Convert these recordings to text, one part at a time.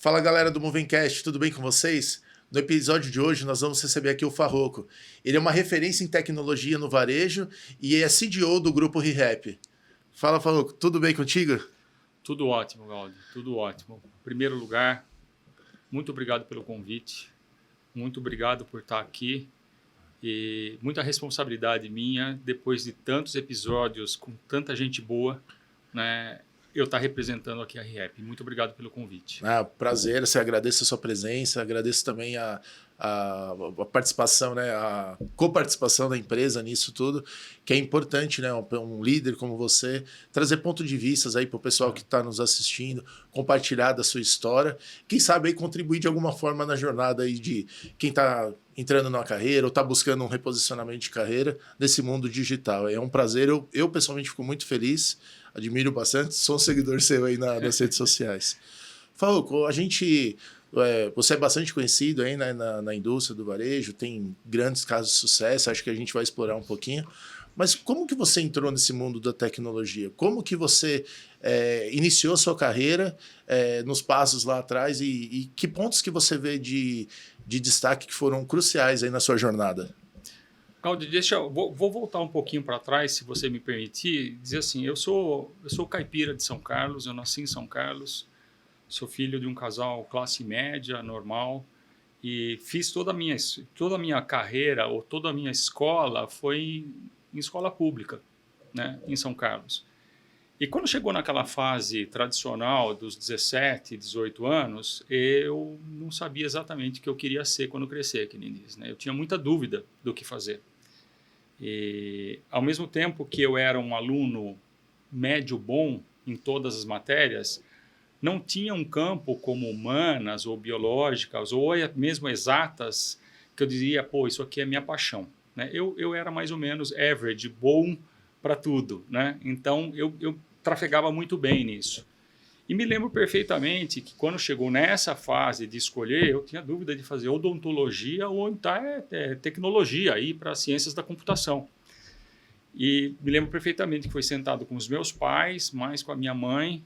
Fala galera do Movingcast, tudo bem com vocês? No episódio de hoje nós vamos receber aqui o Farroco. Ele é uma referência em tecnologia no varejo e é CDO do grupo ReHap. Fala Farroco, tudo bem contigo? Tudo ótimo, Gaudi, tudo ótimo. Em primeiro lugar, muito obrigado pelo convite, muito obrigado por estar aqui e muita responsabilidade minha, depois de tantos episódios com tanta gente boa, né? Eu estar representando aqui a ReHap. Muito obrigado pelo convite. Prazer, eu agradeço a sua presença, agradeço também a participação, né, a coparticipação da empresa nisso tudo, que é importante, né, um líder como você, trazer ponto de vista aí para o pessoal que está nos assistindo, compartilhar da sua história, quem sabe aí contribuir de alguma forma na jornada aí de quem está entrando numa carreira ou está buscando um reposicionamento de carreira nesse mundo digital. É um prazer, eu pessoalmente fico muito feliz, admiro bastante, sou um seguidor seu aí nas redes sociais. Farroco, você é bastante conhecido aí na indústria do varejo, tem grandes casos de sucesso, acho que a gente vai explorar um pouquinho. Mas como que você entrou nesse mundo da tecnologia? Como que você iniciou sua carreira nos passos lá atrás e que pontos que você vê de destaque que foram cruciais aí na sua jornada? Gaudi, vou voltar um pouquinho para trás, se você me permitir, dizer assim, eu sou caipira de São Carlos, eu nasci em São Carlos, sou filho de um casal classe média, normal, e fiz toda a minha carreira, ou toda a minha escola, foi em escola pública, né, em São Carlos. E quando chegou naquela fase tradicional dos 17, 18 anos, eu não sabia exatamente o que eu queria ser quando crescer, que nem diz, né? Eu tinha muita dúvida do que fazer. E, ao mesmo tempo que eu era um aluno médio bom em todas as matérias, não tinha um campo como humanas ou biológicas ou mesmo exatas que eu dizia, pô, isso aqui é minha paixão, né? Eu era mais ou menos average, bom para tudo, né? Então eu trafegava muito bem nisso. E me lembro perfeitamente que quando chegou nessa fase de escolher, eu tinha dúvida de fazer odontologia ou então tecnologia, ir para ciências da computação. E me lembro perfeitamente que foi sentado com os meus pais, mais com a minha mãe,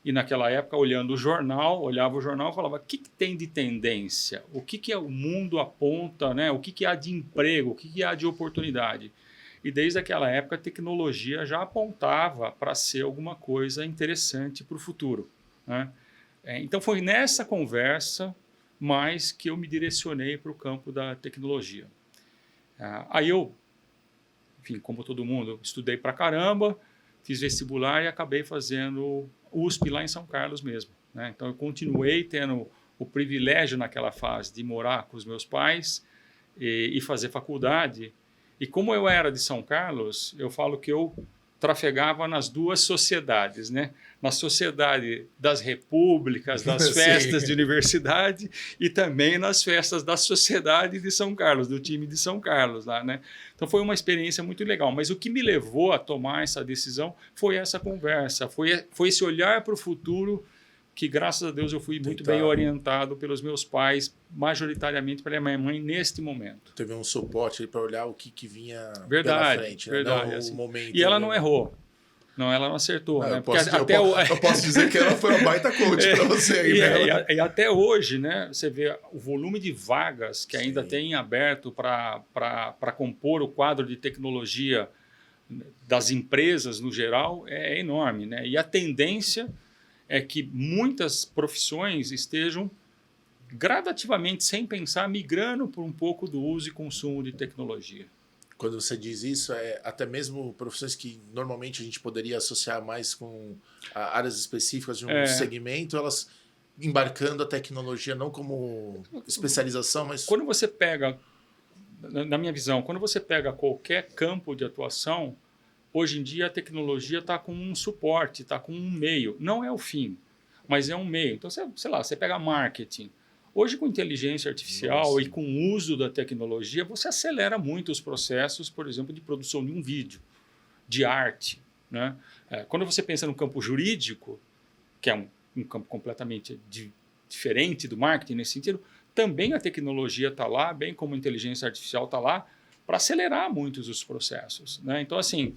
e naquela época, olhando o jornal, olhava o jornal e falava, o que tem de tendência? O que o mundo aponta, né? O que há de emprego? O que há de oportunidade? E desde aquela época, a tecnologia já apontava para ser alguma coisa interessante para o futuro, né? Então, foi nessa conversa mais que eu me direcionei para o campo da tecnologia. Aí eu, enfim, como todo mundo, estudei para caramba, fiz vestibular e acabei fazendo USP lá em São Carlos mesmo, né? Então, eu continuei tendo o privilégio naquela fase de morar com os meus pais e fazer faculdade. E como eu era de São Carlos, eu falo que eu trafegava nas duas sociedades, né? Na sociedade das repúblicas, das festas de universidade e também nas festas da sociedade de São Carlos, do time de São Carlos lá, né? Então foi uma experiência muito legal. Mas o que me levou a tomar essa decisão foi essa conversa, foi esse olhar para o futuro que, graças a Deus, eu fui muito bem orientado pelos meus pais, majoritariamente pela minha mãe, neste momento. Teve um suporte para olhar o que vinha pela frente, verdade, né? Não assim. o momento, e ela não errou. Não, ela não acertou. Né? Eu posso dizer que ela foi uma baita coach para você aí, né? E até hoje, né, você vê o volume de vagas que ainda tem aberto para compor o quadro de tecnologia das empresas no geral é enorme, né? E a tendência é que muitas profissões estejam gradativamente, sem pensar, migrando por um pouco do uso e consumo de tecnologia. Quando você diz isso, até mesmo profissões que normalmente a gente poderia associar mais com áreas específicas de um segmento, elas embarcando a tecnologia não como especialização, mas... Quando você pega, na minha visão, quando você pega qualquer campo de atuação, hoje em dia a tecnologia está com um suporte, está com um meio. Não é o fim, mas é um meio. Então, sei lá, você pega marketing. Hoje, com inteligência artificial e com o uso da tecnologia, você acelera muito os processos, por exemplo, de produção de um vídeo, de arte, né? Quando você pensa no campo jurídico, que é um campo completamente diferente do marketing nesse sentido, também a tecnologia está lá, bem como a inteligência artificial está lá, para acelerar muitos os processos, né? Então, assim,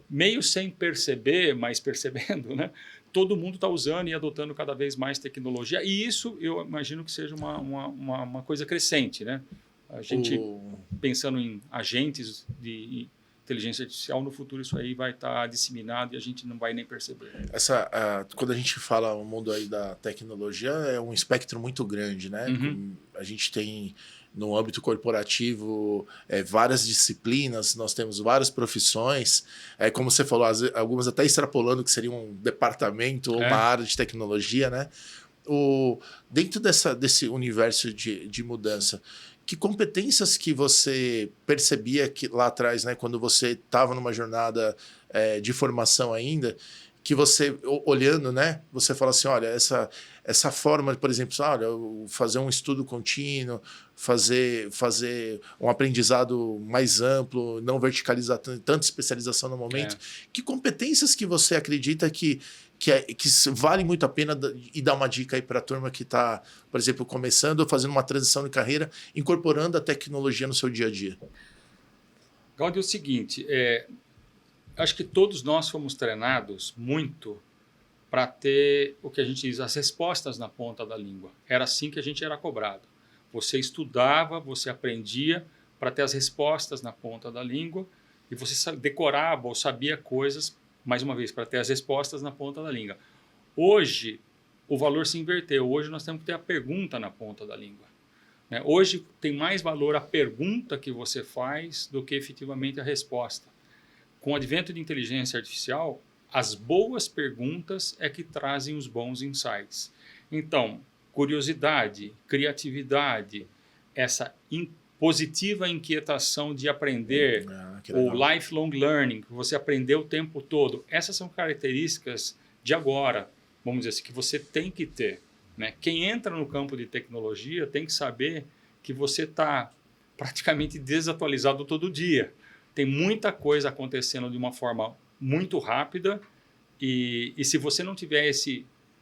meio sem perceber, mas percebendo, né? todo mundo está usando e adotando cada vez mais tecnologia. E isso eu imagino que seja uma coisa crescente, né? A gente, pensando em agentes de inteligência artificial, no futuro isso aí vai estar disseminado e a gente não vai nem perceber. Quando a gente fala o mundo aí da tecnologia, é um espectro muito grande, né? A gente tem, no âmbito corporativo, várias disciplinas, nós temos várias profissões, como você falou, algumas até extrapolando que seria um departamento ou uma área de tecnologia, né? Dentro desse universo de mudança, que competências que você percebia que lá atrás, né, quando você estava numa jornada de formação ainda, que você, olhando, né, você fala assim, olha, essa forma, por exemplo, olha, fazer um estudo contínuo, fazer um aprendizado mais amplo, não verticalizar tanta especialização no momento. Que competências que você acredita que vale muito a pena e dar uma dica aí para a turma que está, por exemplo, começando ou fazendo uma transição de carreira, incorporando a tecnologia no seu dia a dia? Gaudio, é o seguinte, acho que todos nós fomos treinados muito para ter o que a gente diz, as respostas na ponta da língua. Era assim que a gente era cobrado. Você estudava, você aprendia para ter as respostas na ponta da língua e você decorava ou sabia coisas, mais uma vez, para ter as respostas na ponta da língua. Hoje, o valor se inverteu. Hoje nós temos que ter a pergunta na ponta da língua. Hoje tem mais valor a pergunta que você faz do que efetivamente a resposta. Com o advento de inteligência artificial, as boas perguntas é que trazem os bons insights. Então, curiosidade, criatividade, essa positiva inquietação de aprender, ou lifelong learning, que você aprendeu o tempo todo, essas são características de agora, vamos dizer assim, que você tem que ter. Né? Quem entra no campo de tecnologia tem que saber que você está praticamente desatualizado todo dia. Tem muita coisa acontecendo de uma forma muito rápida e se você não tiver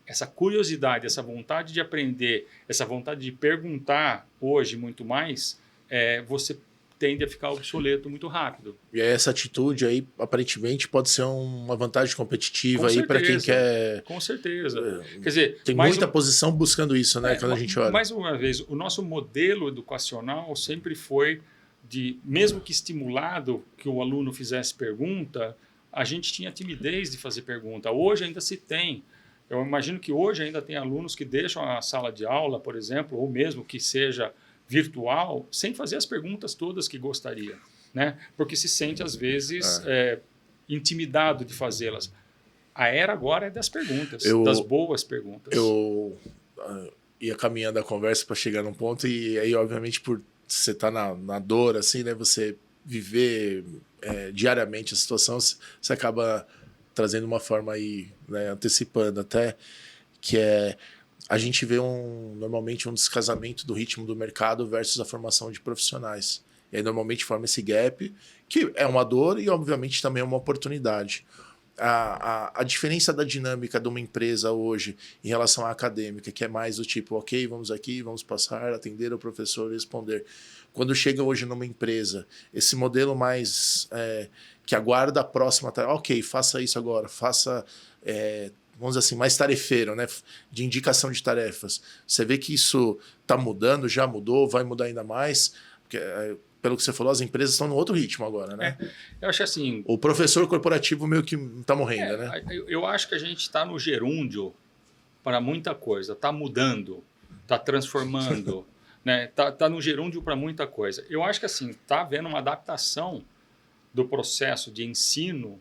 essa curiosidade, essa vontade de aprender, essa vontade de perguntar hoje muito mais, você tende a ficar obsoleto muito rápido. E essa atitude aí, aparentemente, pode ser uma vantagem competitiva aí para quem quer... Com certeza. Quer dizer, tem muita posição buscando isso, né? Quando a gente olha. Mais uma vez, o nosso modelo educacional sempre foi mesmo que estimulado que o aluno fizesse pergunta, a gente tinha timidez de fazer pergunta. Hoje ainda se tem. Eu imagino que hoje ainda tem alunos que deixam a sala de aula, por exemplo, ou mesmo que seja virtual, sem fazer as perguntas todas que gostaria, né? Porque se sente, às vezes, intimidado de fazê-las. A era agora é das perguntas, das boas perguntas. Eu ia caminhando a conversa para chegar num ponto e aí, obviamente, por você estar na dor, assim, né? Você viver diariamente a situação, você acaba trazendo uma forma aí, né, antecipando até, que a gente vê normalmente um descasamento do ritmo do mercado versus a formação de profissionais. E aí normalmente forma esse gap, que é uma dor e obviamente também é uma oportunidade. A diferença da dinâmica de uma empresa hoje em relação à acadêmica, que é mais do tipo, ok, vamos aqui, vamos passar, atender o professor e responder. Quando chega hoje numa empresa, esse modelo mais que aguarda a próxima tarefa, ok, faça isso agora, faça, vamos dizer assim, mais tarefeiro, né, de indicação de tarefas. Você vê que isso está mudando, já mudou, vai mudar ainda mais, porque, pelo que você falou, as empresas estão no outro ritmo agora, né? Eu acho assim... O professor corporativo meio que está morrendo, né? Eu acho que a gente está no gerúndio para muita coisa, está mudando, está transformando, né? Tá no gerúndio para muita coisa. Eu acho que assim, está havendo uma adaptação do processo de ensino,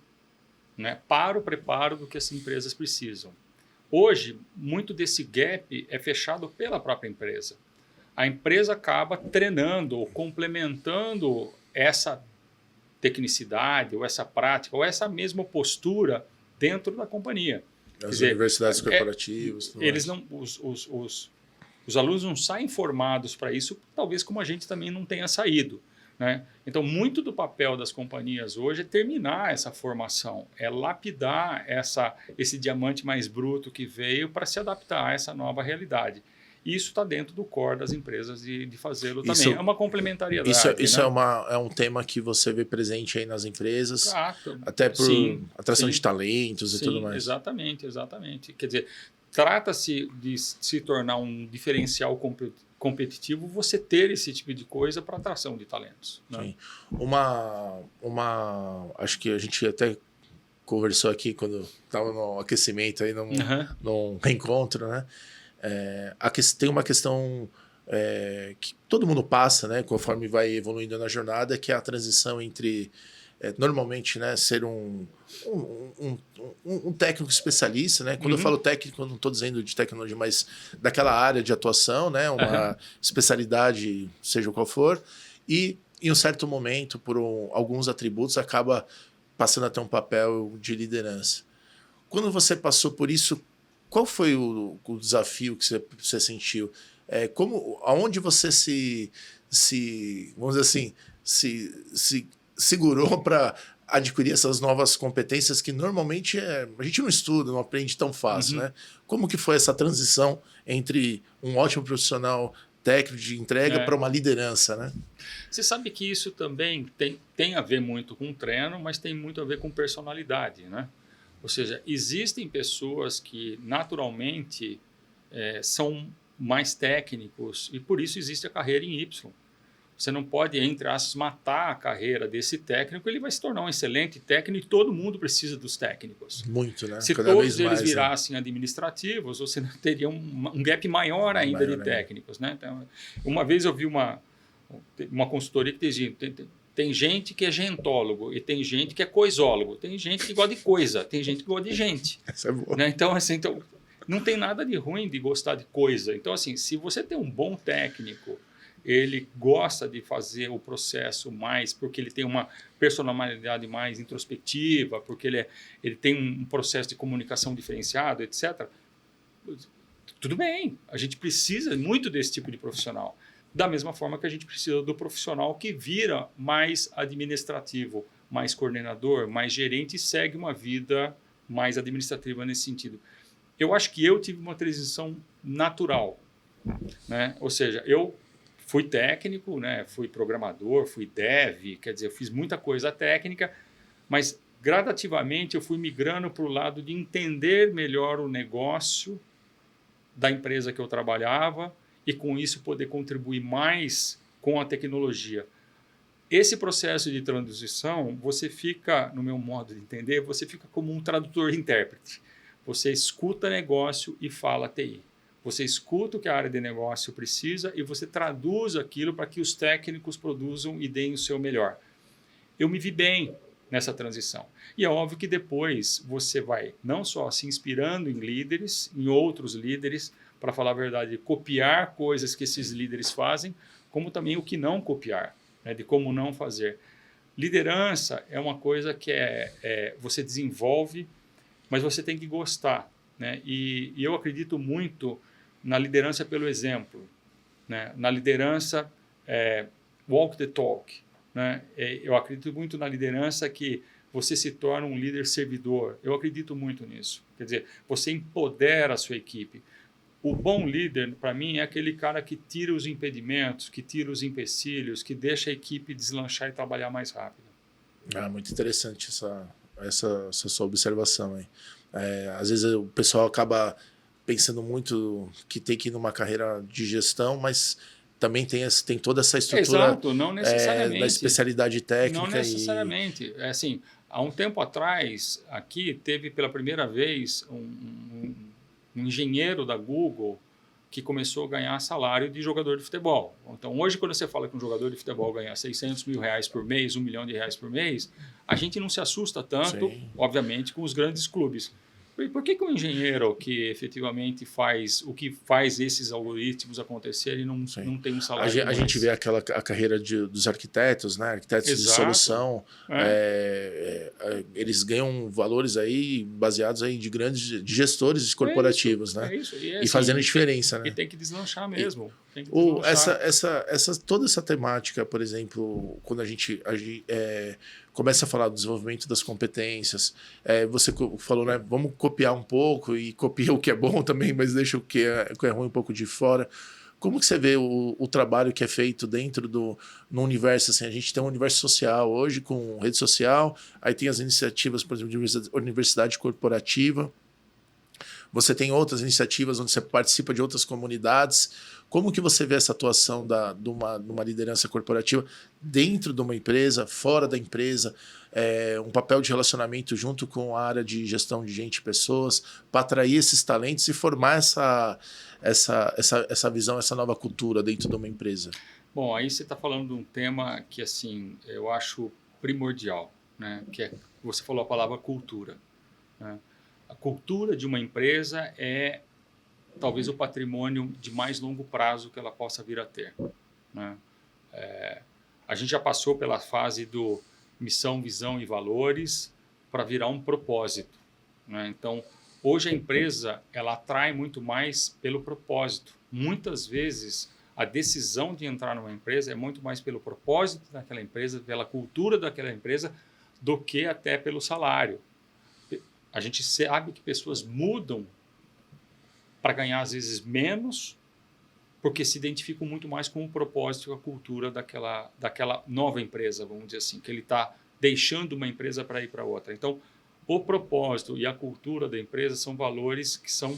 né, para o preparo do que as empresas precisam. Hoje, muito desse gap é fechado pela própria empresa. A empresa acaba treinando ou complementando essa tecnicidade, ou essa prática, ou essa mesma postura dentro da companhia. As universidades corporativas. Eles não, os alunos não saem formados para isso, talvez como a gente também não tenha saído. Né? Então, muito do papel das companhias hoje é terminar essa formação, é lapidar esse diamante mais bruto que veio para se adaptar a essa nova realidade. E isso está dentro do core das empresas de fazê-lo também. É uma complementariedade. Isso né? é um tema que você vê presente aí nas empresas, Exato. até por atração sim, de talentos e tudo mais. Exatamente. Quer dizer, trata-se de se tornar um diferencial competitivo, você ter esse tipo de coisa para atração de talentos. Né? Sim. Acho que a gente até conversou aqui quando estava no aquecimento aí num reencontro, né? Tem uma questão que todo mundo passa, né? Conforme vai evoluindo na jornada, que é a transição entre normalmente, né, ser um técnico especialista, né? Quando eu falo técnico, eu não estou dizendo de tecnologia, mas daquela área de atuação, né? Uma especialidade, seja qual for, e em um certo momento, por alguns atributos, acaba passando a ter um papel de liderança. Quando você passou por isso, qual foi o desafio que você sentiu? Aonde você vamos dizer assim, se segurou para adquirir essas novas competências que normalmente a gente não estuda, não aprende tão fácil, né? Como que foi essa transição entre um ótimo profissional técnico de entrega para uma liderança, né? Você sabe que isso também tem a ver muito com treino, mas tem muito a ver com personalidade, né? Ou seja, existem pessoas que naturalmente são mais técnicos e por isso existe a carreira em Y. Você não pode, entre aspas, matar a carreira desse técnico, ele vai se tornar um excelente técnico e todo mundo precisa dos técnicos. Muito, né? Se todos eles virassem administrativos, você teria um gap maior ainda de técnicos. Né? Então, uma vez eu vi uma consultoria que dizia, tem gente que é gentólogo e tem gente que é coisólogo, tem gente que gosta de coisa, tem gente que gosta de gente. Essa é boa. Né? Então, assim, não tem nada de ruim de gostar de coisa. Então, assim, se você tem um bom técnico, ele gosta de fazer o processo mais, porque ele tem uma personalidade mais introspectiva, porque ele tem um processo de comunicação diferenciado, etc. Tudo bem, a gente precisa muito desse tipo de profissional. Da mesma forma que a gente precisa do profissional que vira mais administrativo, mais coordenador, mais gerente e segue uma vida mais administrativa nesse sentido. Eu acho que eu tive uma transição natural, né? Ou seja, eu fui técnico, né? Fui programador, fui dev, quer dizer, eu fiz muita coisa técnica, mas gradativamente eu fui migrando para o lado de entender melhor o negócio da empresa que eu trabalhava e com isso poder contribuir mais com a tecnologia. Esse processo de transição, você fica, no meu modo de entender, você fica como um tradutor-intérprete. Você escuta negócio e fala TI. Você escuta o que a área de negócio precisa e você traduz aquilo para que os técnicos produzam e deem o seu melhor. Eu me vi bem nessa transição. E é óbvio que depois você vai não só se inspirando em líderes, em outros líderes, para falar a verdade, copiar coisas que esses líderes fazem, como também o que não copiar, né, de como não fazer. Liderança é uma coisa que você desenvolve, mas você tem que gostar. Né? E eu acredito muito na liderança pelo exemplo, né? Na liderança walk the talk. Né? Eu acredito muito na liderança que você se torna um líder servidor. Eu acredito muito nisso. Quer dizer, você empodera a sua equipe. O bom líder, para mim, é aquele cara que tira os impedimentos, que tira os empecilhos, que deixa a equipe deslanchar e trabalhar mais rápido. Muito interessante essa sua observação aí. Às vezes o pessoal acaba pensando muito que tem que ir numa carreira de gestão, mas também tem toda essa estrutura. Exato, não necessariamente. Da especialidade técnica. Não necessariamente. Assim, há um tempo atrás, aqui, teve pela primeira vez um engenheiro da Google que começou a ganhar salário de jogador de futebol. Então, hoje, quando você fala que um jogador de futebol ganha 600 mil reais por mês, R$1 milhão por mês, a gente não se assusta tanto, sim, obviamente, com os grandes clubes. Por que um engenheiro que efetivamente faz o que faz esses algoritmos acontecerem não tem um salário? A gente vê a carreira dos arquitetos, né? Arquitetos, exato, de solução. Eles ganham valores aí baseados aí de gestores corporativos, né? É isso. E fazendo diferença, né? E tem que deslanchar mesmo. Tem que toda essa temática, por exemplo, quando a gente começa a falar do desenvolvimento das competências, você falou, né? Vamos copiar um pouco e copia o que é bom também, mas deixa o que é ruim um pouco de fora. Como que você vê o trabalho que é feito dentro no universo? Assim, a gente tem um universo social hoje com rede social, aí tem as iniciativas, por exemplo, de universidade corporativa. Você tem outras iniciativas onde você participa de outras comunidades. Como que você vê essa atuação de uma liderança corporativa dentro de uma empresa, fora da empresa, um papel de relacionamento junto com a área de gestão de gente e pessoas, para atrair esses talentos e formar essa visão, essa nova cultura dentro de uma empresa? Bom, aí você está falando de um tema que assim eu acho primordial, né? Que você falou a palavra cultura, né? A cultura de uma empresa é talvez o patrimônio de mais longo prazo que ela possa vir a ter, né? A gente já passou pela fase do missão, visão e valores para virar um propósito, né? Então, hoje a empresa ela atrai muito mais pelo propósito. Muitas vezes a decisão de entrar numa empresa é muito mais pelo propósito daquela empresa, pela cultura daquela empresa, do que até pelo salário. A gente sabe que pessoas mudam para ganhar, às vezes, menos, porque se identificam muito mais com o propósito e com a cultura daquela nova empresa, vamos dizer assim, que ele está deixando uma empresa para ir para outra. Então, o propósito e a cultura da empresa são valores que são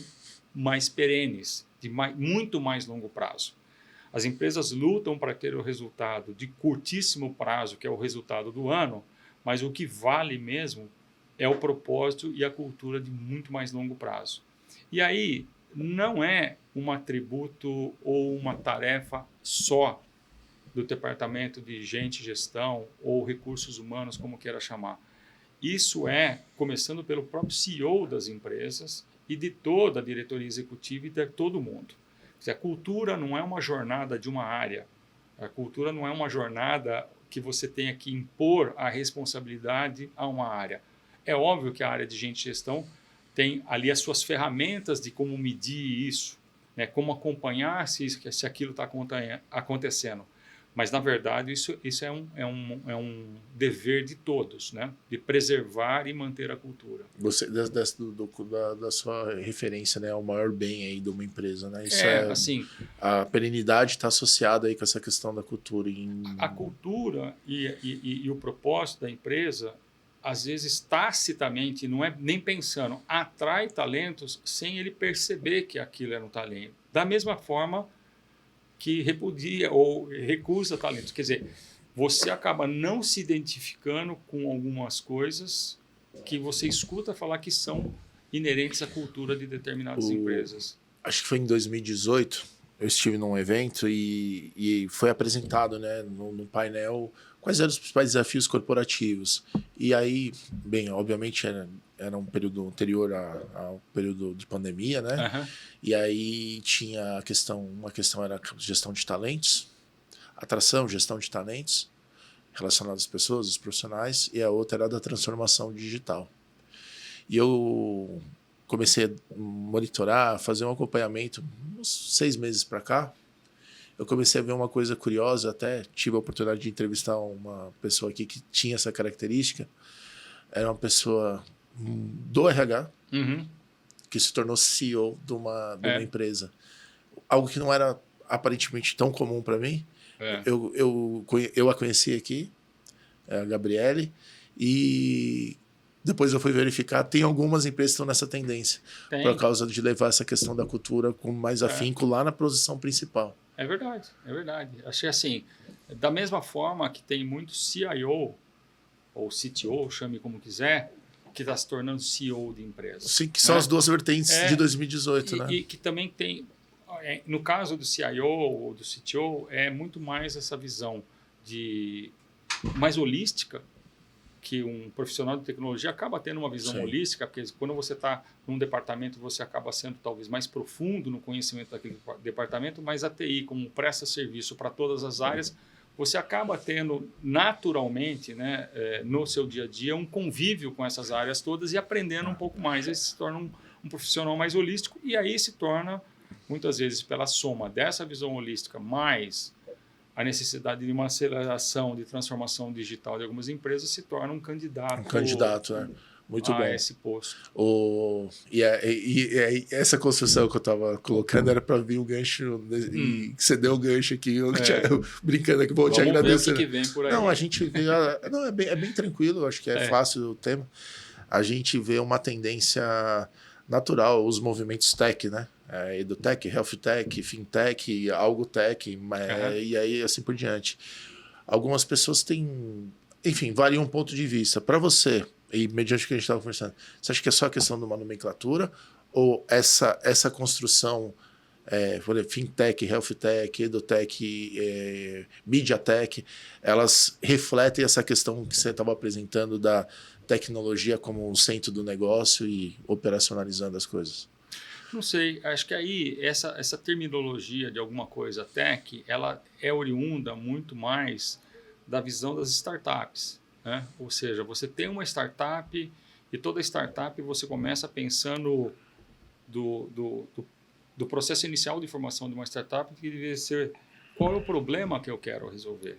mais perenes, de muito mais longo prazo. As empresas lutam para ter o resultado de curtíssimo prazo, que é o resultado do ano, mas o que vale mesmo é o propósito e a cultura de muito mais longo prazo. E aí não é um atributo ou uma tarefa só do departamento de gente e gestão ou recursos humanos, como queira chamar. Isso começando pelo próprio CEO das empresas e de toda a diretoria executiva e de todo mundo. A cultura não é uma jornada de uma área. A cultura não é uma jornada que você tenha que impor a responsabilidade a uma área. É óbvio que a área de gente e gestão tem ali as suas ferramentas de como medir isso, né? Como acompanhar se aquilo está acontecendo. Mas, na verdade, isso é um dever de todos, né? De preservar e manter a cultura. Você, da sua referência, né, ao maior bem aí de uma empresa, né? Isso assim, a perenidade está associada aí com essa questão da cultura. A cultura e o propósito da empresa, às vezes, tacitamente, não é nem pensando, atrai talentos sem ele perceber que aquilo era um talento. Da mesma forma que repudia ou recusa talentos. Quer dizer, você acaba não se identificando com algumas coisas que você escuta falar que são inerentes à cultura de determinadas empresas. Acho que foi em 2018, eu estive num evento e foi apresentado, né, no painel quais eram os principais desafios corporativos. E aí, bem, obviamente era um período anterior ao período de pandemia, né? Uhum. E aí tinha uma questão era gestão de talentos, atração, gestão de talentos relacionados às pessoas, os profissionais, e a outra era da transformação digital. E eu comecei a monitorar, fazer um acompanhamento uns 6 meses para cá. Eu comecei a ver uma coisa curiosa, até tive a oportunidade de entrevistar uma pessoa aqui que tinha essa característica. Era uma pessoa do RH, que se tornou CEO de uma empresa. Algo que não era aparentemente tão comum para mim. Eu a conheci aqui, a Gabriele, e depois eu fui verificar, tem algumas empresas que estão nessa tendência, por causa de levar essa questão da cultura com mais afinco lá na posição principal. É verdade, é verdade. Achei assim, da mesma forma que tem muito CIO, ou CTO, chame como quiser, que está se tornando CEO de empresa. Sim, que são as duas vertentes de 2018, né? E que também tem, no caso do CIO ou do CTO, é muito mais essa visão mais holística, que um profissional de tecnologia acaba tendo uma visão holística, porque quando você está num departamento, você acaba sendo talvez mais profundo no conhecimento daquele departamento, mas a TI, como presta serviço para todas as áreas, você acaba tendo naturalmente, né, no seu dia a dia, um convívio com essas áreas todas e aprendendo um pouco mais. Aí se torna um profissional mais holístico e aí se torna muitas vezes pela soma dessa visão holística mais a necessidade de uma aceleração de transformação digital de algumas empresas, se torna um candidato, né? Muito a bom. esse posto. E essa construção que eu estava colocando era para vir o gancho, e você deu o gancho aqui, brincando aqui, vou te agradecer. Ver o que vem por aí. Não, a gente vê. Não, é bem tranquilo, acho que é fácil o tema. A gente vê uma tendência natural, os movimentos tech, né? EduTech, Health Tech, FinTech, Algo Tech, e aí assim por diante. Algumas pessoas têm, enfim, varia um ponto de vista. Para você, e mediante o que a gente estava conversando, você acha que é só a questão de uma nomenclatura ou essa construção, FinTech, Health Tech, EduTech, MediaTech, elas refletem essa questão que você estava apresentando da tecnologia como um centro do negócio e operacionalizando as coisas? Não sei, acho que aí essa terminologia de alguma coisa tech, ela é oriunda muito mais da visão das startups, né? Ou seja, você tem uma startup e toda startup você começa pensando do processo inicial de formação de uma startup, que deve ser qual é o problema que eu quero resolver,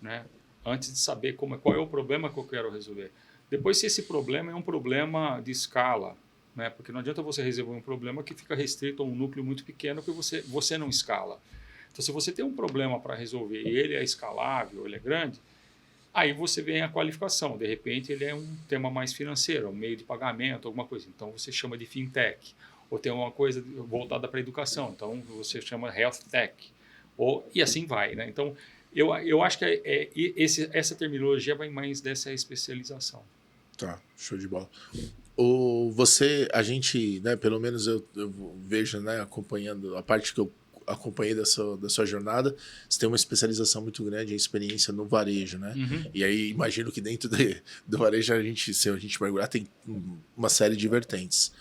né? Antes de saber qual é o problema que eu quero resolver. Depois, se esse problema é um problema de escala, né? Porque não adianta você resolver um problema que fica restrito a um núcleo muito pequeno que você não escala. Então, se você tem um problema para resolver e ele é escalável, ele é grande, aí você vem a qualificação. De repente, ele é um tema mais financeiro, um meio de pagamento, alguma coisa. Então, você chama de fintech. Ou tem uma coisa voltada para a educação. Então, você chama health tech. E assim vai, né? Então, eu acho que essa terminologia vai mais dessa especialização. Tá, show de bola. A gente, né, pelo menos eu vejo, né, acompanhando a parte que eu acompanhei da sua jornada, você tem uma especialização muito grande em experiência no varejo, né? Uhum. E aí imagino que dentro do varejo se a gente mergulhar, tem uma série de vertentes.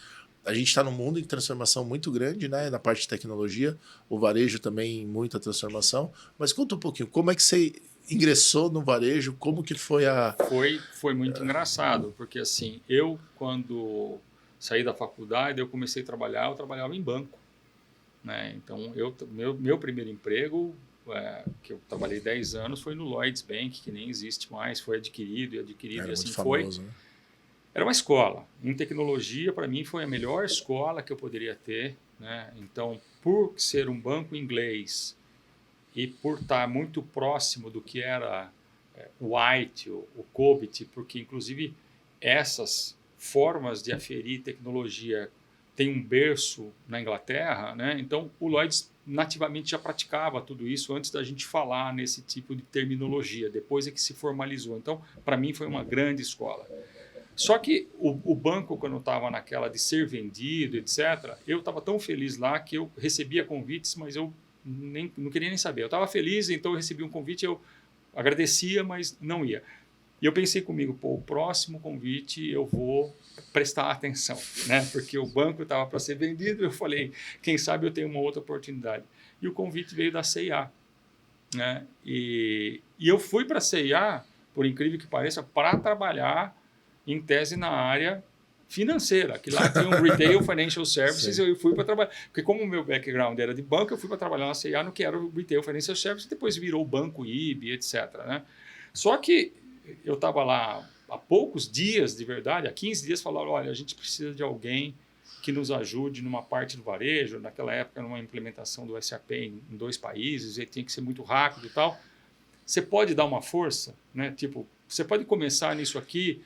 A gente está num mundo em transformação muito grande, né, na parte de tecnologia, o varejo também muita transformação, mas conta um pouquinho, como é que você ingressou no varejo, como que foi Foi muito engraçado, porque assim, eu quando saí da faculdade, eu comecei a trabalhar, eu trabalhava em banco, né? Então, meu primeiro emprego, que eu trabalhei 10 anos, foi no Lloyds Bank, que nem existe mais, foi adquirido Era e assim muito famoso, foi. né? Era uma escola. Em tecnologia, para mim, foi a melhor escola que eu poderia ter, né? Então, por ser um banco inglês e por estar muito próximo do que era o White, o COBIT, porque, inclusive, essas formas de aferir tecnologia têm um berço na Inglaterra, né? Então, o Lloyds nativamente já praticava tudo isso antes da gente falar nesse tipo de terminologia. Depois é que se formalizou. Então, para mim, foi uma grande escola. Só que o banco, quando eu estava naquela de ser vendido, etc., eu estava tão feliz lá que eu recebia convites, mas eu não queria nem saber. Eu estava feliz, então eu recebi um convite, eu agradecia, mas não ia. E eu pensei comigo, o próximo convite eu vou prestar atenção, né? Porque o banco estava para ser vendido, eu falei, quem sabe eu tenho uma outra oportunidade. E o convite veio da C&A, né? E eu fui para a C&A, por incrível que pareça, para trabalhar em tese na área financeira, que lá tem um Retail Financial Services. Eu fui para trabalhar, porque como o meu background era de banco, eu fui para trabalhar na C&A no que era o Retail Financial Services, depois virou o Banco IB, etc., né? Só que eu estava lá há poucos dias, de verdade, há 15 dias, falaram, olha, a gente precisa de alguém que nos ajude numa parte do varejo, naquela época, numa implementação do SAP em 2 países, e tinha que ser muito rápido e tal. Você pode dar uma força, né? Tipo, você pode começar nisso aqui,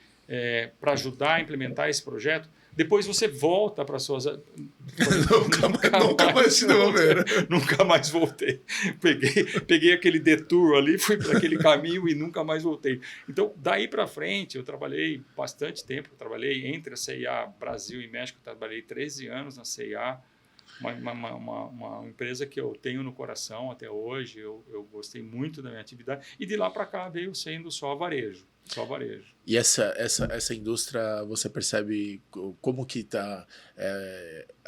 para ajudar a implementar esse projeto, depois você volta para suas... nunca mais se devolveram. Nunca mais voltei. Peguei aquele detour ali, fui para aquele caminho e nunca mais voltei. Então, daí para frente, eu trabalhei bastante tempo. Eu trabalhei entre a C&A Brasil e México, trabalhei 13 anos na C&A, uma empresa que eu tenho no coração até hoje. Eu gostei muito da minha atividade. E de lá para cá veio sendo só varejo. Só varejo. E essa indústria, você percebe como que está...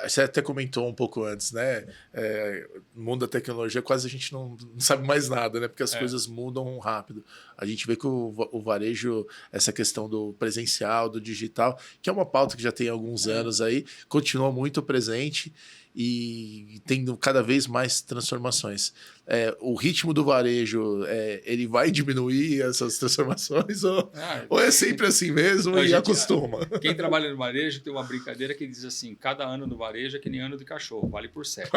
você até comentou um pouco antes, né? No mundo da tecnologia, quase a gente não sabe mais nada, né? Porque as coisas mudam rápido. A gente vê que o varejo, essa questão do presencial, do digital, que é uma pauta que já tem alguns anos aí, continua muito presente. e tendo cada vez mais transformações. O ritmo do varejo, ele vai diminuir essas transformações ou é sempre assim mesmo e acostuma? Quem trabalha no varejo tem uma brincadeira que diz assim, cada ano no varejo é que nem ano de cachorro, vale por 7.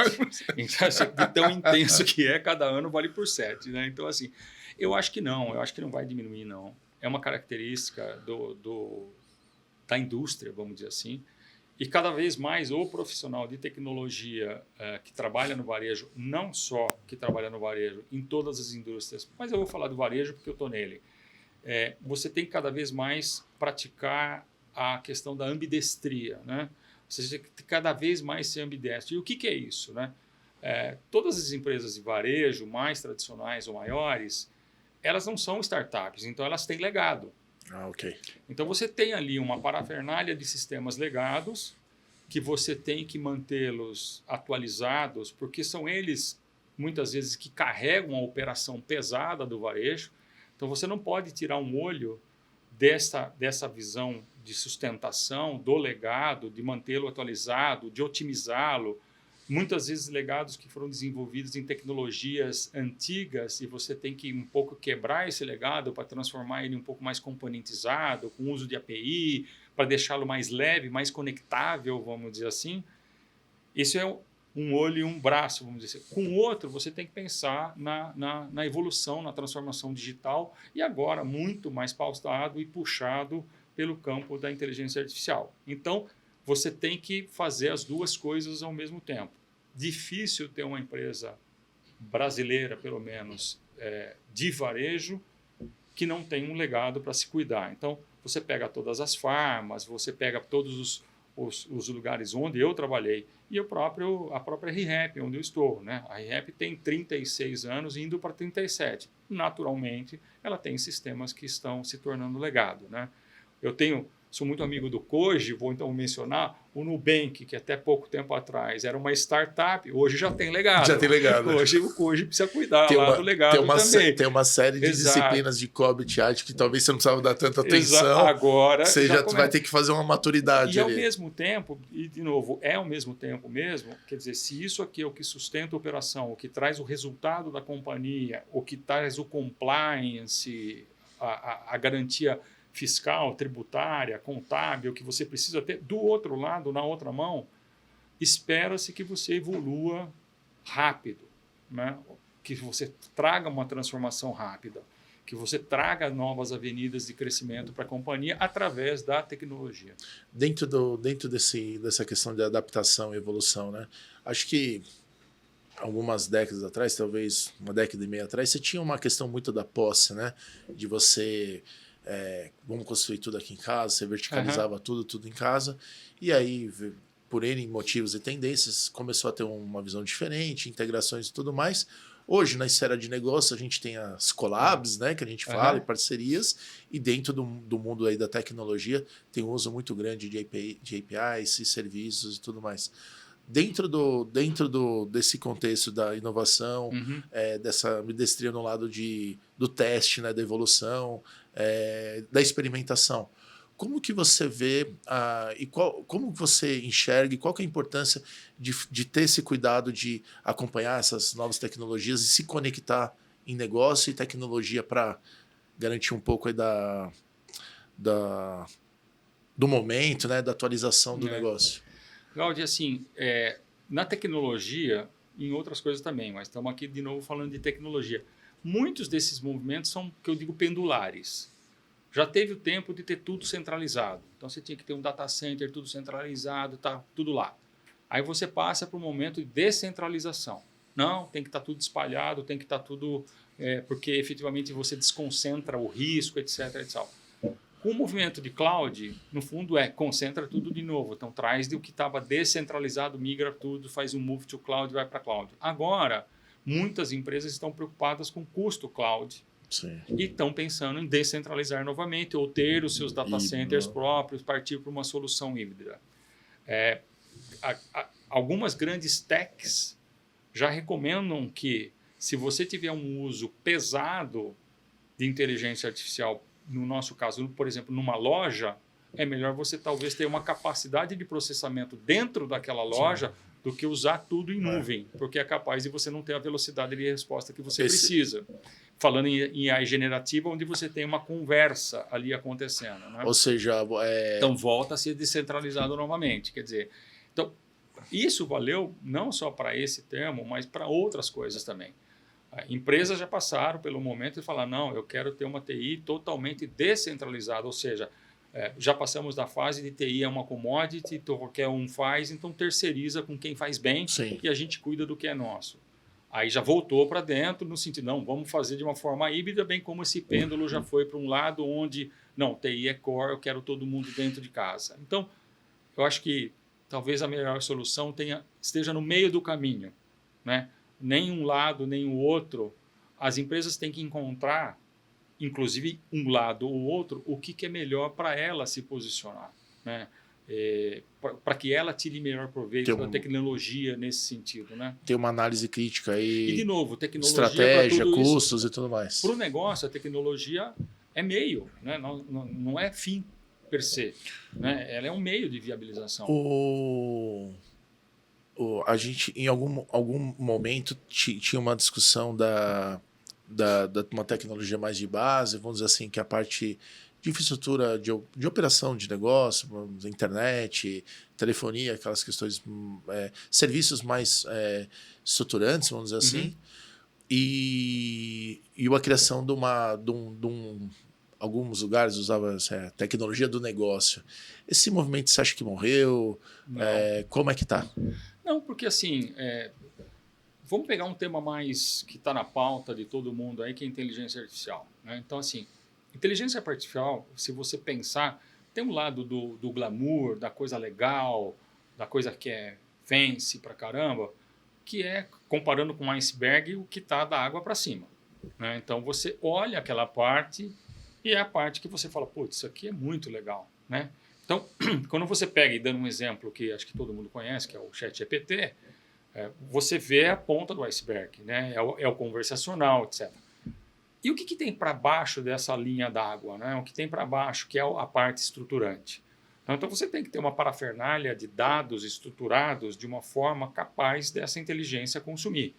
Então, assim, de tão intenso que cada ano vale por 7. Né? Então, assim, eu acho que não vai diminuir, não. É uma característica da indústria, vamos dizer assim. E cada vez mais o profissional de tecnologia que trabalha no varejo, não só que trabalha no varejo, em todas as indústrias, mas eu vou falar do varejo porque eu estou nele, você tem que cada vez mais praticar a questão da ambidestria, né? Você tem que cada vez mais ser ambidestro. E o que é isso? Né? Todas as empresas de varejo, mais tradicionais ou maiores, elas não são startups, então elas têm legado. Ok. Então você tem ali uma parafernália de sistemas legados que você tem que mantê-los atualizados, porque são eles, muitas vezes, que carregam a operação pesada do varejo. Então você não pode tirar um olho dessa visão de sustentação do legado, de mantê-lo atualizado, de otimizá-lo. Muitas vezes legados que foram desenvolvidos em tecnologias antigas e você tem que um pouco quebrar esse legado para transformar ele um pouco mais componentizado, com uso de API, para deixá-lo mais leve, mais conectável, vamos dizer assim. Isso é um olho e um braço, vamos dizer assim. Com o outro, você tem que pensar na evolução, na transformação digital e agora muito mais pautado e puxado pelo campo da inteligência artificial. Então, você tem que fazer as duas coisas ao mesmo tempo. Difícil ter uma empresa brasileira, pelo menos, de varejo, que não tem um legado para se cuidar. Então, você pega todas as farmas, você pega todos os lugares onde eu trabalhei e a própria ReHap, onde eu estou. Né? A ReHap tem 36 anos, indo para 37. Naturalmente, ela tem sistemas que estão se tornando legado. Né? Sou muito amigo do Koji, vou então mencionar o Nubank, que até pouco tempo atrás era uma startup, hoje já tem legado. Já tem legado. Hoje o Koji precisa cuidar do legado também. Tem uma série de disciplinas de Cobit Art que talvez você não precisava dar tanta atenção. Agora você já vai ter que fazer uma maturidade ali. Ao mesmo tempo, e de novo, ao mesmo tempo mesmo, quer dizer, se isso aqui é o que sustenta a operação, o que traz o resultado da companhia, o que traz o compliance, a garantia fiscal, tributária, contábil, que você precisa ter, do outro lado, na outra mão, espera-se que você evolua rápido, né? Que você traga uma transformação rápida, que você traga novas avenidas de crescimento para a companhia através da tecnologia. Dentro dessa questão de adaptação e evolução, né? Acho que algumas décadas atrás, talvez uma década e meia atrás, você tinha uma questão muito da posse, né? De você... vamos construir tudo aqui em casa, você verticalizava tudo em casa, e aí, por N motivos e tendências, começou a ter uma visão diferente, integrações e tudo mais. Hoje, na esfera de negócio, a gente tem as collabs, né, que a gente fala, e parcerias, e dentro do mundo aí da tecnologia, tem um uso muito grande de APIs e serviços e tudo mais. Dentro desse contexto da inovação, dessa ambidestria no lado do teste, né, da evolução, da experimentação, como que você vê como você enxerga e qual que é a importância de ter esse cuidado de acompanhar essas novas tecnologias e se conectar em negócio e tecnologia para garantir um pouco aí do momento, né, da atualização do negócio? Gaudi, assim, na tecnologia, em outras coisas também, mas estamos aqui de novo falando de tecnologia. Muitos desses movimentos são, que eu digo, pendulares. Já teve o tempo de ter tudo centralizado. Então, você tinha que ter um data center, tudo centralizado, tá tudo lá. Aí você passa para o momento de descentralização. Não, tem que estar tudo espalhado, tem que estar tudo... porque, efetivamente, você desconcentra o risco, etc, etc. Com o movimento de cloud, no fundo, concentra tudo de novo. Então, traz o que estava descentralizado, migra tudo, faz um move to cloud e vai para cloud. Agora, muitas empresas estão preocupadas com custo cloud. Sim. E estão pensando em descentralizar novamente ou ter os seus data centers próprios, partir para uma solução híbrida. Algumas grandes techs já recomendam que, se você tiver um uso pesado de inteligência artificial, no nosso caso, por exemplo, numa loja, é melhor você talvez ter uma capacidade de processamento dentro daquela loja do que usar tudo em nuvem, porque é capaz de você não ter a velocidade de resposta que você precisa. Falando em AI generativa, onde você tem uma conversa ali acontecendo. Né? Ou seja, Então, volta a ser descentralizado novamente. Quer dizer, então, isso valeu não só para esse termo, mas para outras coisas também. Empresas já passaram pelo momento de falar, não, eu quero ter uma TI totalmente descentralizada, ou seja, já passamos da fase de TI é uma commodity, qualquer um faz, então terceiriza com quem faz bem. Sim. E a gente cuida do que é nosso. Aí já voltou para dentro no sentido, não, vamos fazer de uma forma híbrida, bem como esse pêndulo já foi para um lado onde, não, TI é core, eu quero todo mundo dentro de casa. Então, eu acho que talvez a melhor solução esteja no meio do caminho, né? Nem um lado, nem o outro. As empresas têm que encontrar, inclusive um lado ou outro, o que é melhor para ela se posicionar, né? Para que ela tire melhor proveito da tecnologia nesse sentido, né? Tem uma análise crítica aí. E de novo, tecnologia, estratégia, custos isso, e tudo mais. Para o negócio, a tecnologia é meio, né? Não é fim per se, né? Ela é um meio de viabilização. A gente, em algum momento, tinha uma discussão de uma tecnologia mais de base, vamos dizer assim, que a parte de infraestrutura de operação de negócio, internet, telefonia, aquelas questões, serviços mais estruturantes, vamos dizer assim, e a criação de alguns lugares usavam tecnologia do negócio. Esse movimento você acha que morreu? Como é que está? Não, porque assim, vamos pegar um tema mais que está na pauta de todo mundo aí, que é inteligência artificial, né? Então, assim, inteligência artificial, se você pensar, tem um lado do glamour, da coisa legal, da coisa que é fancy pra caramba, que é, comparando com um iceberg, o que está da água para cima, né? Então, você olha aquela parte e é a parte que você fala, putz, isso aqui é muito legal, né? Então, quando você pega, e dando um exemplo que acho que todo mundo conhece, que é o ChatGPT, você vê a ponta do iceberg, né? É o conversacional, etc. E o que tem para baixo dessa linha d'água, né? O que tem para baixo, que é a parte estruturante. Então, você tem que ter uma parafernália de dados estruturados de uma forma capaz dessa inteligência consumir.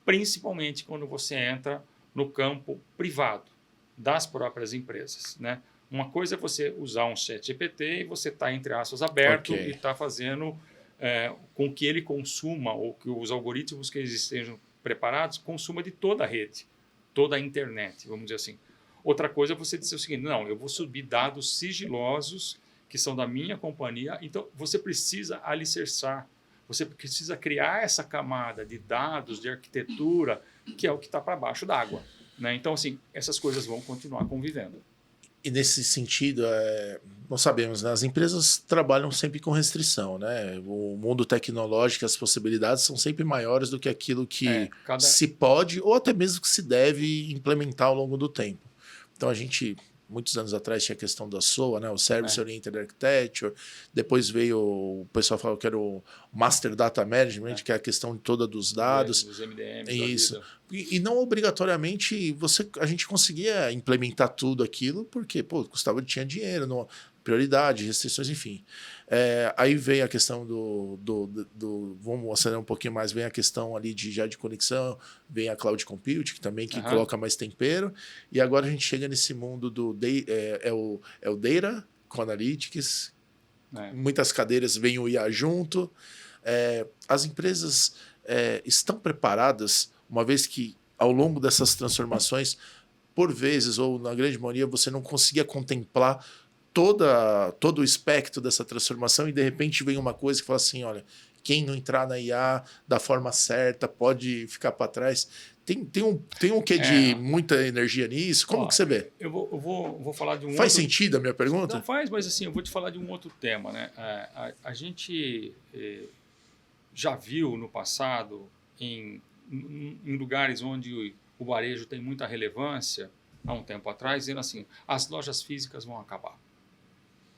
Principalmente quando você entra no campo privado das próprias empresas, né? Uma coisa é você usar um ChatGPT e você está, entre aspas, aberto e está fazendo com que ele consuma, ou que os algoritmos que eles estejam preparados, consuma de toda a rede, toda a internet, vamos dizer assim. Outra coisa é você dizer o seguinte, não, eu vou subir dados sigilosos que são da minha companhia, então você precisa alicerçar, você precisa criar essa camada de dados, de arquitetura, que é o que está para baixo d'água, né? Então, assim, essas coisas vão continuar convivendo. E nesse sentido, nós sabemos, né, as empresas trabalham sempre com restrição, né? O mundo tecnológico, as possibilidades são sempre maiores do que aquilo que se pode ou até mesmo que se deve implementar ao longo do tempo. Então a gente, muitos anos atrás, tinha a questão da SOA, né? O Service Oriented Architecture. Depois veio o pessoal falou que era o Master Data Management, que é a questão toda dos dados. Os MDMs. Isso. E não obrigatoriamente a gente conseguia implementar tudo aquilo, porque tinha dinheiro, prioridade, restrições, enfim. Aí vem a questão vamos acelerar um pouquinho mais, vem a questão ali de conexão, vem a Cloud Compute, que também coloca mais tempero, e agora a gente chega nesse mundo o Data com Analytics, muitas cadeiras vem o IA junto. As empresas estão preparadas, uma vez que ao longo dessas transformações, por vezes, ou na grande maioria, você não conseguia contemplar todo o espectro dessa transformação e de repente vem uma coisa que fala assim, olha, quem não entrar na IA da forma certa pode ficar para trás. Tem um quê de muita energia nisso? Como que você vê? Eu vou falar de um Faz sentido a minha pergunta? Não faz, mas assim, eu vou te falar de um outro tema, né? A gente já viu no passado em lugares onde o varejo tem muita relevância, há um tempo atrás, dizendo assim, as lojas físicas vão acabar.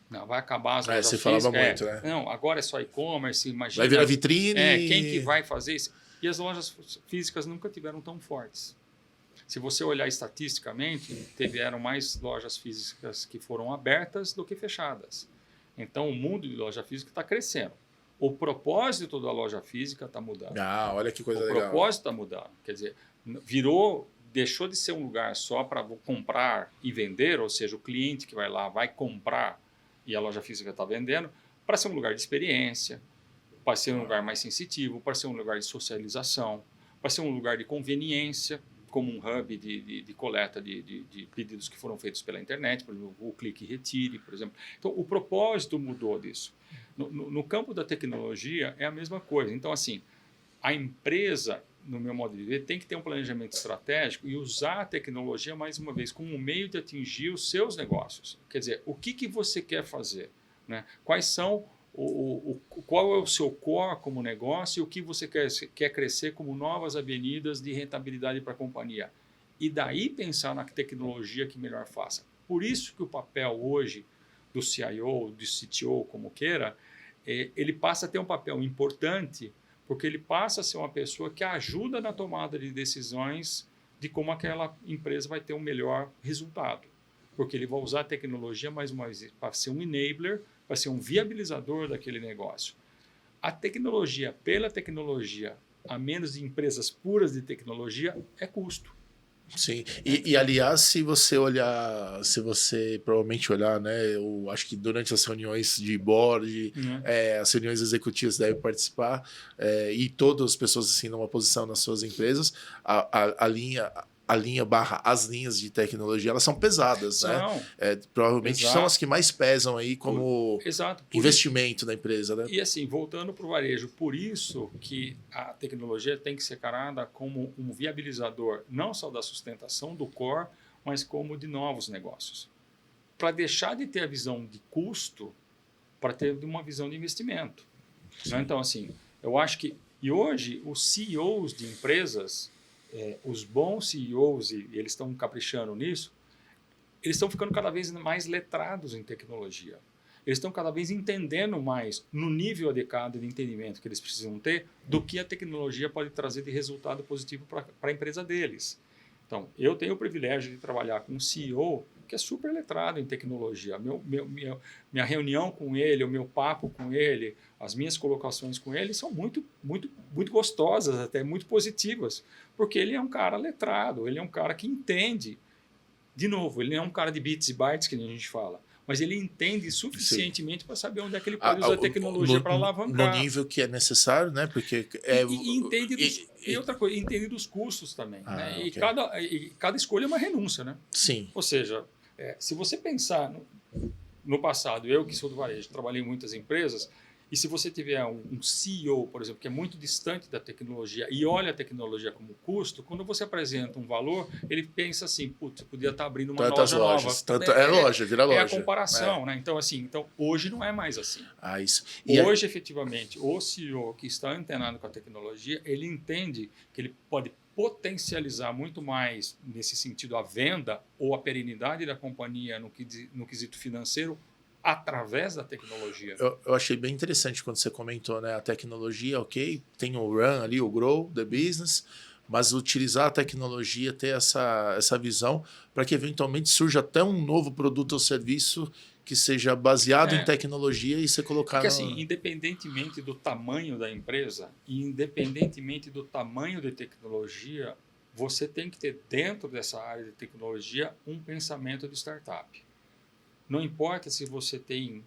Não, vai acabar as lojas físicas. Você falava muito, né? Não, agora é só e-commerce, imagina. Vai virar vitrine. Quem que vai fazer isso? E as lojas físicas nunca tiveram tão fortes. Se você olhar estatisticamente, tiveram mais lojas físicas que foram abertas do que fechadas. Então, o mundo de loja física está crescendo. O propósito da loja física está mudando. Ah, olha que coisa O legal. propósito está mudando. Quer dizer, deixou de ser um lugar só para comprar e vender, ou seja, o cliente que vai lá vai comprar e a loja física está vendendo, para ser um lugar de experiência, para ser um lugar mais sensitivo, para ser um lugar de socialização, para ser um lugar de conveniência, como um hub de coleta de pedidos que foram feitos pela internet, por exemplo, o clique e retire, por exemplo. Então, o propósito mudou disso. No campo da tecnologia, é a mesma coisa. Então, assim, a empresa, no meu modo de ver, tem que ter um planejamento estratégico e usar a tecnologia, mais uma vez, como um meio de atingir os seus negócios. Quer dizer, o que você quer fazer? Né? Quais são qual é o seu core como negócio e o que você quer crescer como novas avenidas de rentabilidade para a companhia. E daí pensar na tecnologia que melhor faça. Por isso que o papel hoje do CIO, do CTO, como queira, ele passa a ter um papel importante, porque ele passa a ser uma pessoa que ajuda na tomada de decisões de como aquela empresa vai ter um melhor resultado. Porque ele vai usar a tecnologia, mais uma vez, para ser um enabler, para ser um viabilizador daquele negócio. A tecnologia, pela tecnologia, a menos de empresas puras de tecnologia, é custo. Sim, e aliás, se você provavelmente olhar, né, eu acho que durante as reuniões de board, as reuniões executivas devem participar, e todas as pessoas assim numa posição nas suas empresas, a linha barra as linhas de tecnologia, elas são pesadas, né? Provavelmente Exato. são as que mais pesam aí como investimento da empresa, né? E assim, voltando para o varejo, por isso que a tecnologia tem que ser encarada como um viabilizador, não só da sustentação do core, mas como de novos negócios. Para deixar de ter a visão de custo, para ter uma visão de investimento. Né? Então, assim, eu acho que... E hoje, os CEOs de empresas... os bons CEOs, e eles estão caprichando nisso, eles estão ficando cada vez mais letrados em tecnologia. Eles estão cada vez entendendo mais, no nível adequado de entendimento que eles precisam ter, do que a tecnologia pode trazer de resultado positivo para a empresa deles. Então, eu tenho o privilégio de trabalhar com um CEO que é super letrado em tecnologia. Minha reunião com ele, o meu papo com ele, as minhas colocações com ele são muito, muito, muito gostosas, até muito positivas, porque ele é um cara letrado, ele é um cara que entende. De novo, ele não é um cara de bits e bytes, que a gente fala, mas ele entende suficientemente para saber onde é que ele pode usar a tecnologia para alavancar. No nível que é necessário, né? Porque e outra coisa, entende dos custos também. Né? Okay. E cada escolha é uma renúncia. Né? Sim. Ou seja, se você pensar no passado, eu que sou do varejo, trabalhei em muitas empresas, e se você tiver um CEO, por exemplo, que é muito distante da tecnologia e olha a tecnologia como custo, quando você apresenta um valor, ele pensa assim, putz, eu podia estar abrindo uma loja nova. Vira loja. É a comparação, né? Então, assim, hoje não é mais assim. Isso. Hoje, efetivamente, o CEO que está antenado com a tecnologia, ele entende que ele pode potencializar muito mais, nesse sentido, a venda ou a perenidade da companhia no quesito financeiro, através da tecnologia. Eu achei bem interessante quando você comentou, né? A tecnologia, ok, tem o run ali, o grow, the business, mas utilizar a tecnologia, ter essa visão para que eventualmente surja até um novo produto ou serviço que seja baseado em tecnologia e você colocar... Porque assim, independentemente do tamanho da empresa e independentemente do tamanho de tecnologia, você tem que ter dentro dessa área de tecnologia um pensamento de startup. Não importa se você tem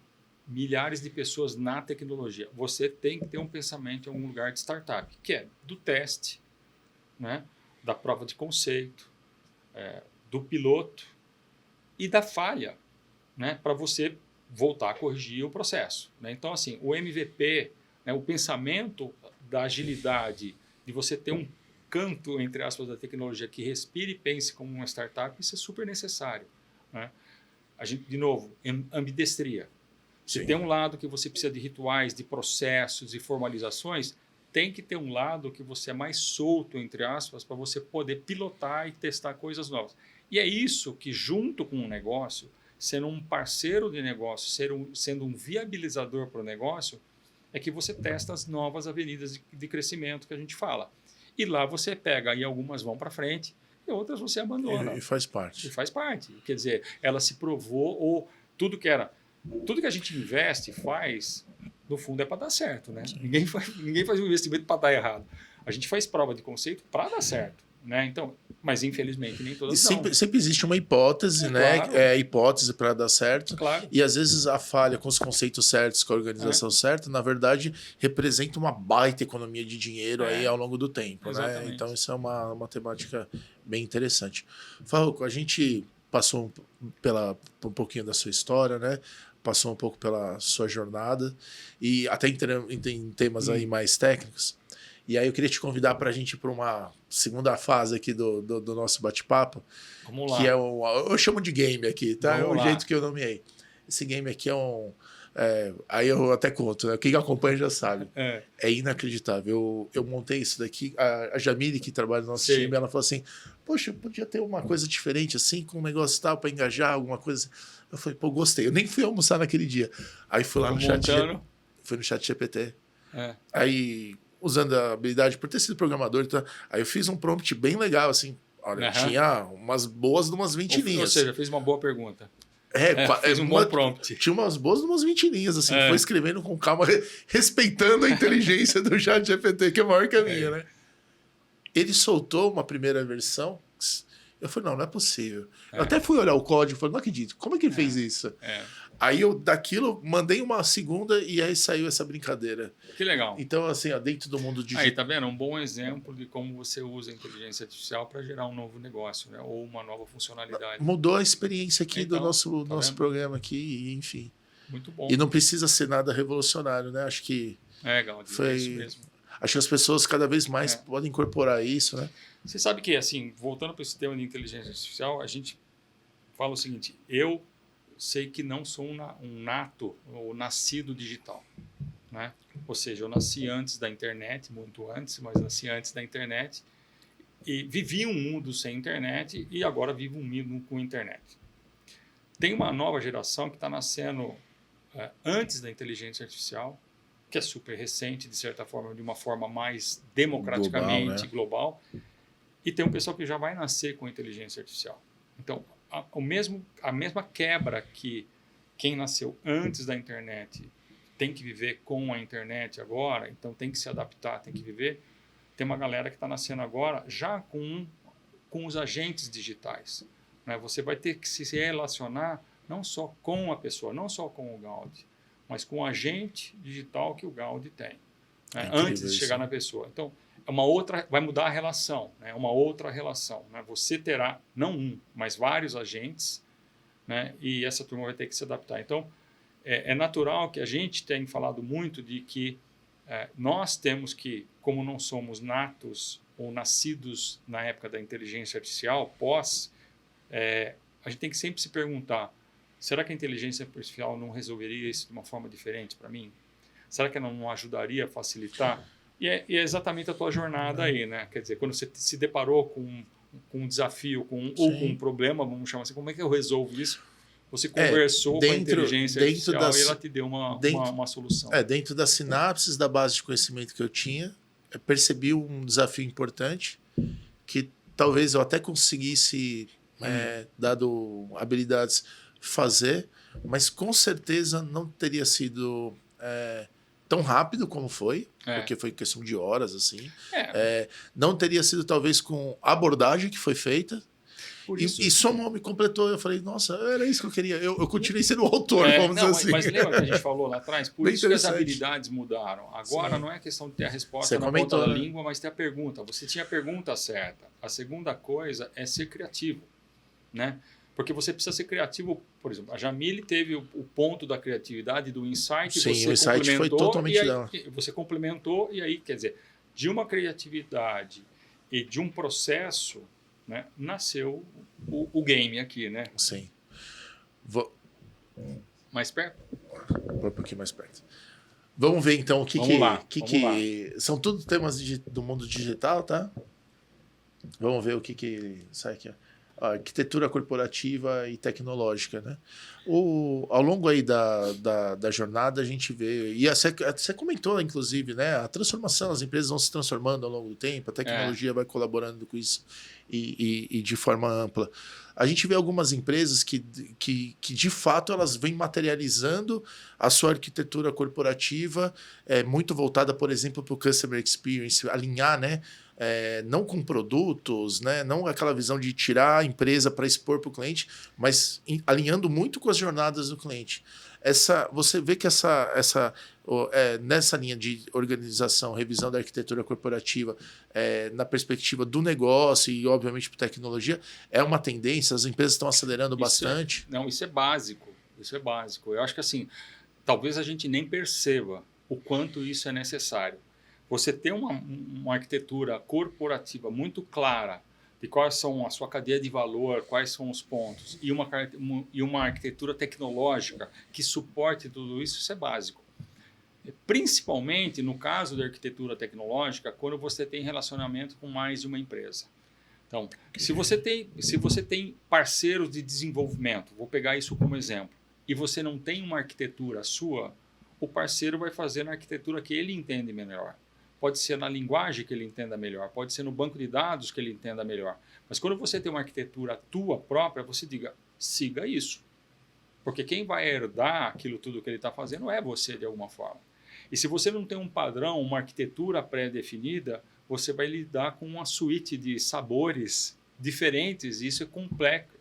milhares de pessoas na tecnologia, você tem que ter um pensamento em algum lugar de startup, que é do teste, né? Da prova de conceito, do piloto e da falha, né? Para você voltar a corrigir o processo. Né? Então, assim, o MVP, né? O pensamento da agilidade, de você ter um canto, entre aspas, da tecnologia que respire e pense como uma startup, isso é super necessário. Né? A gente, de novo, ambidestria. Se tem um lado que você precisa de rituais, de processos e formalizações, tem que ter um lado que você é mais solto, entre aspas, para você poder pilotar e testar coisas novas. E é isso que, junto com o negócio, sendo um parceiro de negócio, sendo um viabilizador para o negócio, é que você testa as novas avenidas de crescimento que a gente fala. E lá você pega, e algumas vão para frente, e outras você abandona. E faz parte. E faz parte. Quer dizer, ela se provou, ou tudo que a gente investe, faz, no fundo é para dar certo, né? Ninguém faz um investimento para dar errado. A gente faz prova de conceito para dar certo, né? Então, mas infelizmente nem todas dão. Sempre existe uma hipótese, né? Claro. Hipótese para dar certo. Claro. E às vezes a falha com os conceitos certos, com a organização certa, na verdade, representa uma baita economia de dinheiro aí ao longo do tempo, né? Então isso é uma temática bem interessante. Farruco, a gente passou um pouquinho da sua história, né? Passou um pouco pela sua jornada e até em temas aí mais técnicos. E aí eu queria te convidar para a gente ir para uma segunda fase aqui do nosso bate-papo. Vamos lá. Que eu chamo de game aqui, tá? Vamos é o lá. jeito que eu nomeei. Esse game aqui aí eu até conto, né? Quem acompanha já sabe. É inacreditável. Eu montei isso daqui. A Jamile, que trabalha no nosso time, ela falou assim, poxa, podia ter uma coisa diferente assim, com um negócio tal, para engajar, alguma coisa. Eu falei, pô, gostei. Eu nem fui almoçar naquele dia. Aí fui lá no chat. Fui no chat GPT. Aí, usando a habilidade por ter sido programador, então, aí eu fiz um prompt bem legal, assim. Olha, tinha umas boas de umas 20 linhas. Ou seja, fez uma boa pergunta. Fez um bom prompt. Tinha umas boas de umas 20 linhas, assim. Foi escrevendo com calma, respeitando a inteligência do chat GPT, que é maior que a minha, né? Ele soltou uma primeira versão. Eu falei, não é possível. Eu até fui olhar o código e falei, não acredito. Como é que ele fez isso? Aí eu, daquilo, mandei uma segunda e aí saiu essa brincadeira. Que legal. Então, assim, dentro do mundo digital... Aí, tá vendo? Um bom exemplo de como você usa a inteligência artificial para gerar um novo negócio, né? Ou uma nova funcionalidade. Mudou a experiência aqui então, do nosso programa aqui, e, enfim. Muito bom. E não precisa ser nada revolucionário, né? Acho que... Gaudi, é isso mesmo. Acho que as pessoas cada vez mais podem incorporar isso, né? Você sabe que, assim, voltando para esse tema de inteligência artificial, a gente fala o seguinte, eu sei que não sou um nato ou nascido digital, né? Ou seja, eu nasci antes da internet, muito antes, mas nasci antes da internet e vivi um mundo sem internet e agora vivo um mundo com internet. Tem uma nova geração que está nascendo antes da inteligência artificial, que é super recente, de certa forma, de uma forma mais democraticamente global, e tem um pessoal que já vai nascer com inteligência artificial. Então, a mesma quebra que quem nasceu antes da internet tem que viver com a internet agora, então tem que se adaptar, tem que viver. Tem uma galera que está nascendo agora já com os agentes digitais, né? Você vai ter que se relacionar não só com a pessoa, não só com o Gaudi, mas com o agente digital que o Gaudi tem, né? Antes de chegar na pessoa. Então, vai mudar a relação, né? Uma outra relação, né? Você terá, não mas vários agentes, né? E essa turma vai ter que se adaptar. Então, é natural que a gente tenha falado muito de que nós temos que, como não somos natos ou nascidos na época da inteligência artificial, a gente tem que sempre se perguntar, será que a inteligência artificial não resolveria isso de uma forma diferente para mim? Será que ela não ajudaria a facilitar? E é exatamente a tua jornada aí, né? Quer dizer, quando você se deparou com um desafio, ou com um problema, vamos chamar assim, como é que eu resolvo isso? Você conversou com a inteligência artificial e ela te deu uma solução. Dentro das sinapses da base de conhecimento que eu tinha, eu percebi um desafio importante que talvez eu até conseguisse, dado habilidades, fazer, mas com certeza não teria sido tão rápido como foi, porque foi questão de horas, assim. Não teria sido, talvez, com a abordagem que foi feita. E só me completou. Eu falei, nossa, era isso que eu queria. Eu continuei sendo o autor, vamos dizer assim. Mas lembra que a gente falou lá atrás? Por isso que as habilidades mudaram. Agora não é questão de ter a resposta na ponta da língua, mas ter a pergunta. Você tinha a pergunta certa. A segunda coisa é ser criativo, né? Porque você precisa ser criativo. Por exemplo, a Jamile teve o ponto da criatividade, do insight. Sim, o insight foi totalmente dela. Você complementou e aí, quer dizer, de uma criatividade e de um processo, né, nasceu o game aqui, né? Sim. Mais perto? Vou um pouquinho mais perto. Vamos ver então o que são tudo temas do mundo digital, tá? Vamos ver o que sai aqui. Arquitetura corporativa e tecnológica, né? Ao longo aí da jornada a gente vê, e você comentou inclusive, né? A transformação, as empresas vão se transformando ao longo do tempo, a tecnologia vai colaborando com isso e de forma ampla. a gente vê algumas empresas que de fato elas vêm materializando a sua arquitetura corporativa, muito voltada, por exemplo, para o customer experience, alinhar, né? Não com produtos, né? Não aquela visão de tirar a empresa para expor para o cliente, mas alinhando muito com as jornadas do cliente. Você vê que nessa linha de organização, revisão da arquitetura corporativa, na perspectiva do negócio e, obviamente, para tecnologia, é uma tendência, as empresas estão acelerando bastante. Isso é básico. Isso é básico. Eu acho que assim, talvez a gente nem perceba o quanto isso é necessário. Você ter uma arquitetura corporativa muito clara de quais são a sua cadeia de valor, quais são os pontos, e uma arquitetura tecnológica que suporte tudo isso, isso é básico. Principalmente no caso da arquitetura tecnológica, quando você tem relacionamento com mais de uma empresa. Então, se você tem parceiros de desenvolvimento, vou pegar isso como exemplo, e você não tem uma arquitetura sua, o parceiro vai fazer na arquitetura que ele entende melhor. Pode ser na linguagem que ele entenda melhor, pode ser no banco de dados que ele entenda melhor. Mas quando você tem uma arquitetura tua própria, você diga, siga isso. Porque quem vai herdar aquilo tudo que ele está fazendo é você, de alguma forma. E se você não tem um padrão, uma arquitetura pré-definida, você vai lidar com uma suíte de sabores diferentes, e isso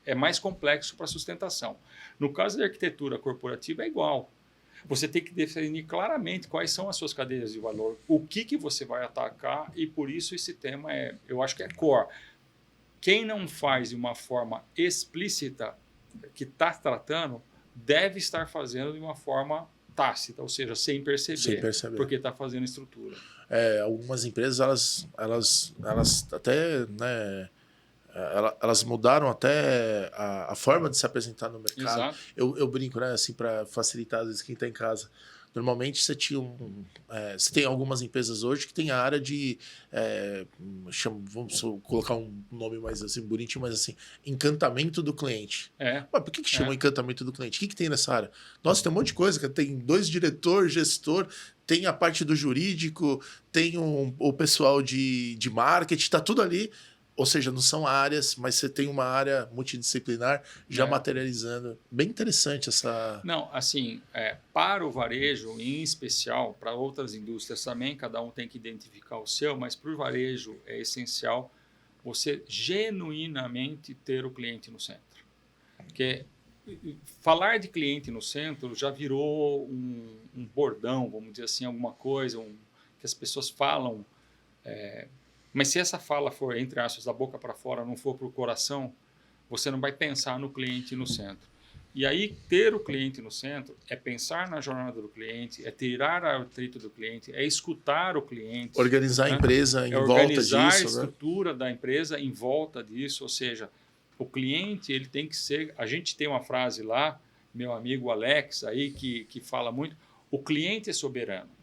é mais complexo para a sustentação. No caso da arquitetura corporativa, é igual. Você tem que definir claramente quais são as suas cadeias de valor, o que você vai atacar, e por isso esse tema eu acho que é core. Quem não faz de uma forma explícita que está tratando, deve estar fazendo de uma forma tácita, ou seja, sem perceber. Porque está fazendo estrutura. Algumas empresas, elas até, né, elas mudaram até a forma de se apresentar no mercado. Eu brinco, né, assim, para facilitar às vezes quem está em casa. Normalmente você tem algumas empresas hoje que tem a área de vamos colocar um nome mais assim bonitinho, mas assim, encantamento do cliente. Mas por que chama encantamento do cliente? O que tem nessa área? Nossa, tem um monte de coisa, tem 2 diretores, gestor, tem a parte do jurídico, tem o pessoal de marketing, está tudo ali. Ou seja, não são áreas, mas você tem uma área multidisciplinar já materializando. Bem interessante essa... Não, assim, para o varejo, em especial, para outras indústrias também, cada um tem que identificar o seu, mas para o varejo é essencial você genuinamente ter o cliente no centro. Porque falar de cliente no centro já virou um bordão, vamos dizer assim, alguma coisa que as pessoas falam... Mas se essa fala for, entre aspas, da boca para fora, não for para o coração, você não vai pensar no cliente no centro. E aí, ter o cliente no centro é pensar na jornada do cliente, é tirar o atrito do cliente, é escutar o cliente. Organizar a empresa em volta disso. Organizar a estrutura da empresa em volta disso. Ou seja, o cliente ele tem que ser... A gente tem uma frase lá, meu amigo Alex, aí, que fala muito, o cliente é soberano.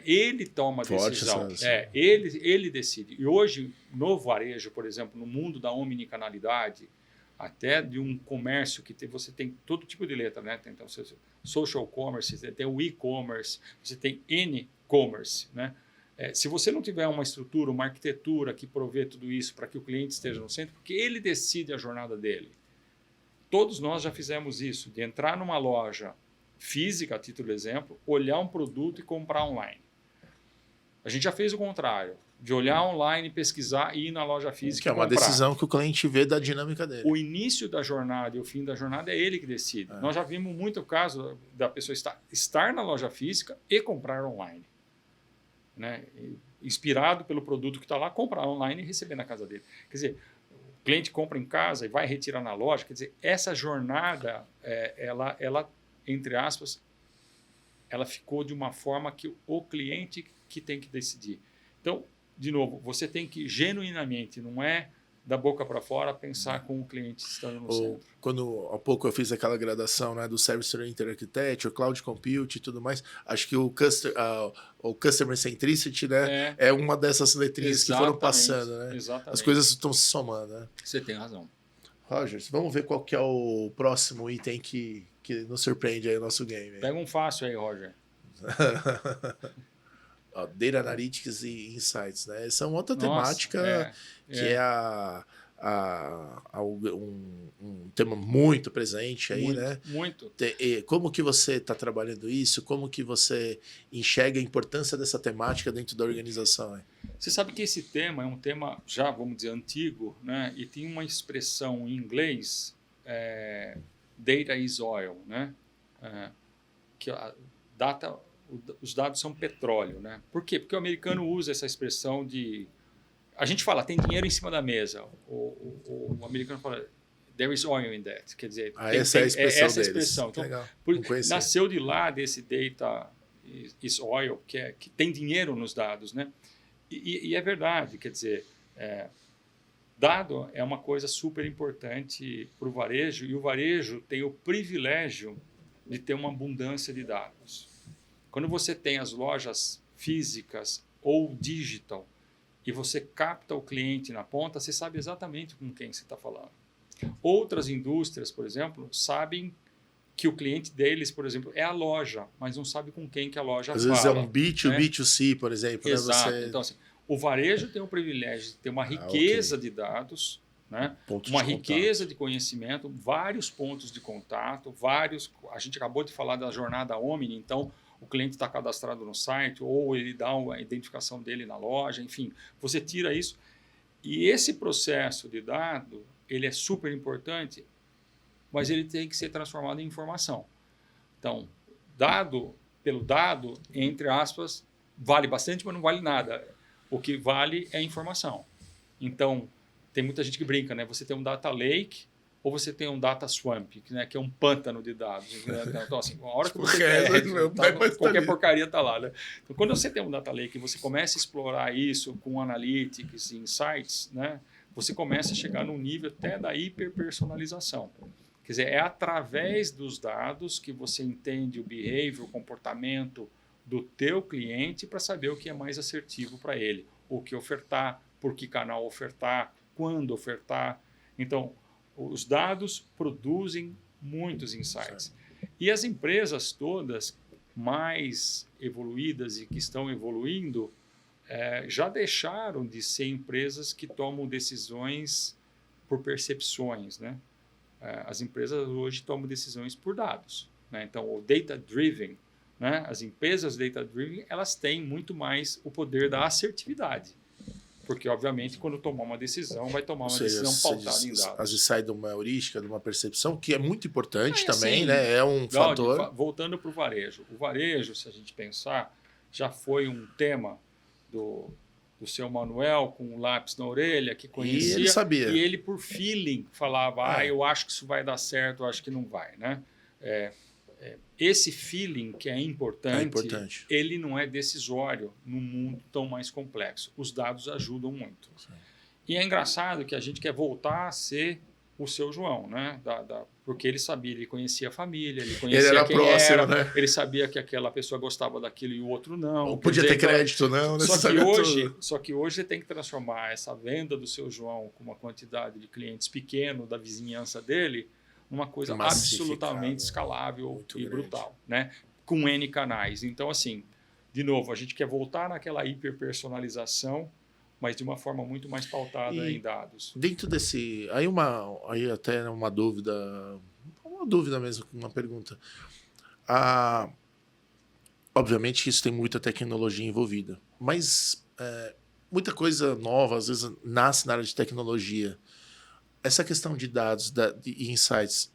Ele toma a decisão, ele decide. E hoje, no varejo, por exemplo, no mundo da omnicanalidade, até de um comércio que você tem todo tipo de letra, né? Então, social commerce, você tem o e-commerce, você tem N-commerce, né? Se você não tiver uma estrutura, uma arquitetura que provê tudo isso para que o cliente esteja no centro, porque ele decide a jornada dele. Todos nós já fizemos isso, de entrar numa loja física, a título de exemplo, olhar um produto e comprar online. A gente já fez o contrário, de olhar online, pesquisar e ir na loja física que é uma decisão que o cliente vê da dinâmica dele. O início da jornada e o fim da jornada é ele que decide. Nós já vimos muito o caso da pessoa estar na loja física e comprar online. Né? Inspirado pelo produto que está lá, comprar online e receber na casa dele. Quer dizer, o cliente compra em casa e vai retirar na loja. Quer dizer, essa jornada, ela entre aspas, ela ficou de uma forma que o cliente que tem que decidir. Então, de novo, você tem que genuinamente, não é da boca para fora, pensar com o cliente estando no centro. Quando há pouco eu fiz aquela gradação, né, do Service Oriented Architecture, Cloud Compute e tudo mais, acho que o Customer Centricity, né, é uma dessas letrinhas que foram passando. Né? As coisas estão se somando. Né? Você tem razão. Rogers, vamos ver qual que é o próximo item que nos surpreende aí o nosso game. Pega um fácil aí, Roger. Data Analytics e Insights, né? Essa é uma outra temática que é a um tema muito presente aí, Muito, né? muito. Como que você está trabalhando isso? Como que você enxerga a importância dessa temática dentro da organização? Você sabe que esse tema é um tema já, vamos dizer, antigo, né? E tem uma expressão em inglês, data is oil, né? Que os dados são petróleo, né? Por quê? Porque o americano usa essa expressão de... A gente fala, tem dinheiro em cima da mesa. O americano fala, there is oil in that. Quer dizer, essa é a expressão essa deles. expressão. Então, legal. nasceu de lá desse data is oil, que tem dinheiro nos dados, né? E é verdade, quer dizer, dado é uma coisa super importante para o varejo, e o varejo tem o privilégio de ter uma abundância de dados. Quando você tem as lojas físicas ou digital e você capta o cliente na ponta, você sabe exatamente com quem você está falando. Outras indústrias, por exemplo, sabem que o cliente deles, por exemplo, é a loja, mas não sabe com quem que a loja fala. Às vezes é um B2B, né? B2C, por exemplo. Exato. Né? Então, assim, o varejo tem o privilégio de ter uma riqueza de dados, né? Uma riqueza de conhecimento, vários pontos de contato, a gente acabou de falar da jornada Omni, então o cliente está cadastrado no site ou ele dá a identificação dele na loja, enfim, você tira isso. E esse processo de dado, ele é super importante, mas ele tem que ser transformado em informação. Então, pelo dado, entre aspas, vale bastante, mas não vale nada. O que vale é a informação. Então, tem muita gente que brinca, né? Você tem um data lake ou você tem um data swamp, né? Que é um pântano de dados. Então, assim, a hora que você qualquer porcaria está lá, né? Então, quando você tem um data lake e você começa a explorar isso com analytics e insights, né? Você começa a chegar num nível até da hiperpersonalização. Quer dizer, é através dos dados que você entende o behavior, o comportamento do teu cliente para saber o que é mais assertivo para ele, o que ofertar, por que canal ofertar, quando ofertar. Então, os dados produzem muitos insights. E as empresas todas mais evoluídas e que estão evoluindo já deixaram de ser empresas que tomam decisões por percepções, né? As empresas hoje tomam decisões por dados, né? Então, o data-driven, né? As empresas data-driven, elas têm muito mais o poder da assertividade. Porque, obviamente, quando tomar uma decisão, vai tomar uma decisão pautada em dados. Às vezes sai de uma heurística, de uma percepção, que é muito importante também, assim, né? É um fator. Voltando para o varejo. O varejo, se a gente pensar, já foi um tema do seu Manuel, com o lápis na orelha, que conhecia. E ele sabia. E ele, por feeling, falava, eu acho que isso vai dar certo, eu acho que não vai, né? Esse feeling que é importante, ele não é decisório num mundo tão mais complexo. Os dados ajudam muito. Sim. E é engraçado que a gente quer voltar a ser o seu João, né? Porque ele sabia, ele conhecia a família, ele conhecia ele era quem próximo, era, né? Ele sabia que aquela pessoa gostava daquilo e o outro não. Ou podia ter crédito, não. Só que hoje você tem que transformar essa venda do seu João com uma quantidade de clientes pequeno da vizinhança dele numa coisa absolutamente escalável e brutal, né? Com N canais. Então, assim, de novo, a gente quer voltar naquela hiperpersonalização, mas de uma forma muito mais pautada em dados. Dentro desse... Aí até uma dúvida mesmo, uma pergunta. Obviamente isso tem muita tecnologia envolvida, mas muita coisa nova, às vezes, nasce na área de tecnologia. Essa questão de dados e insights,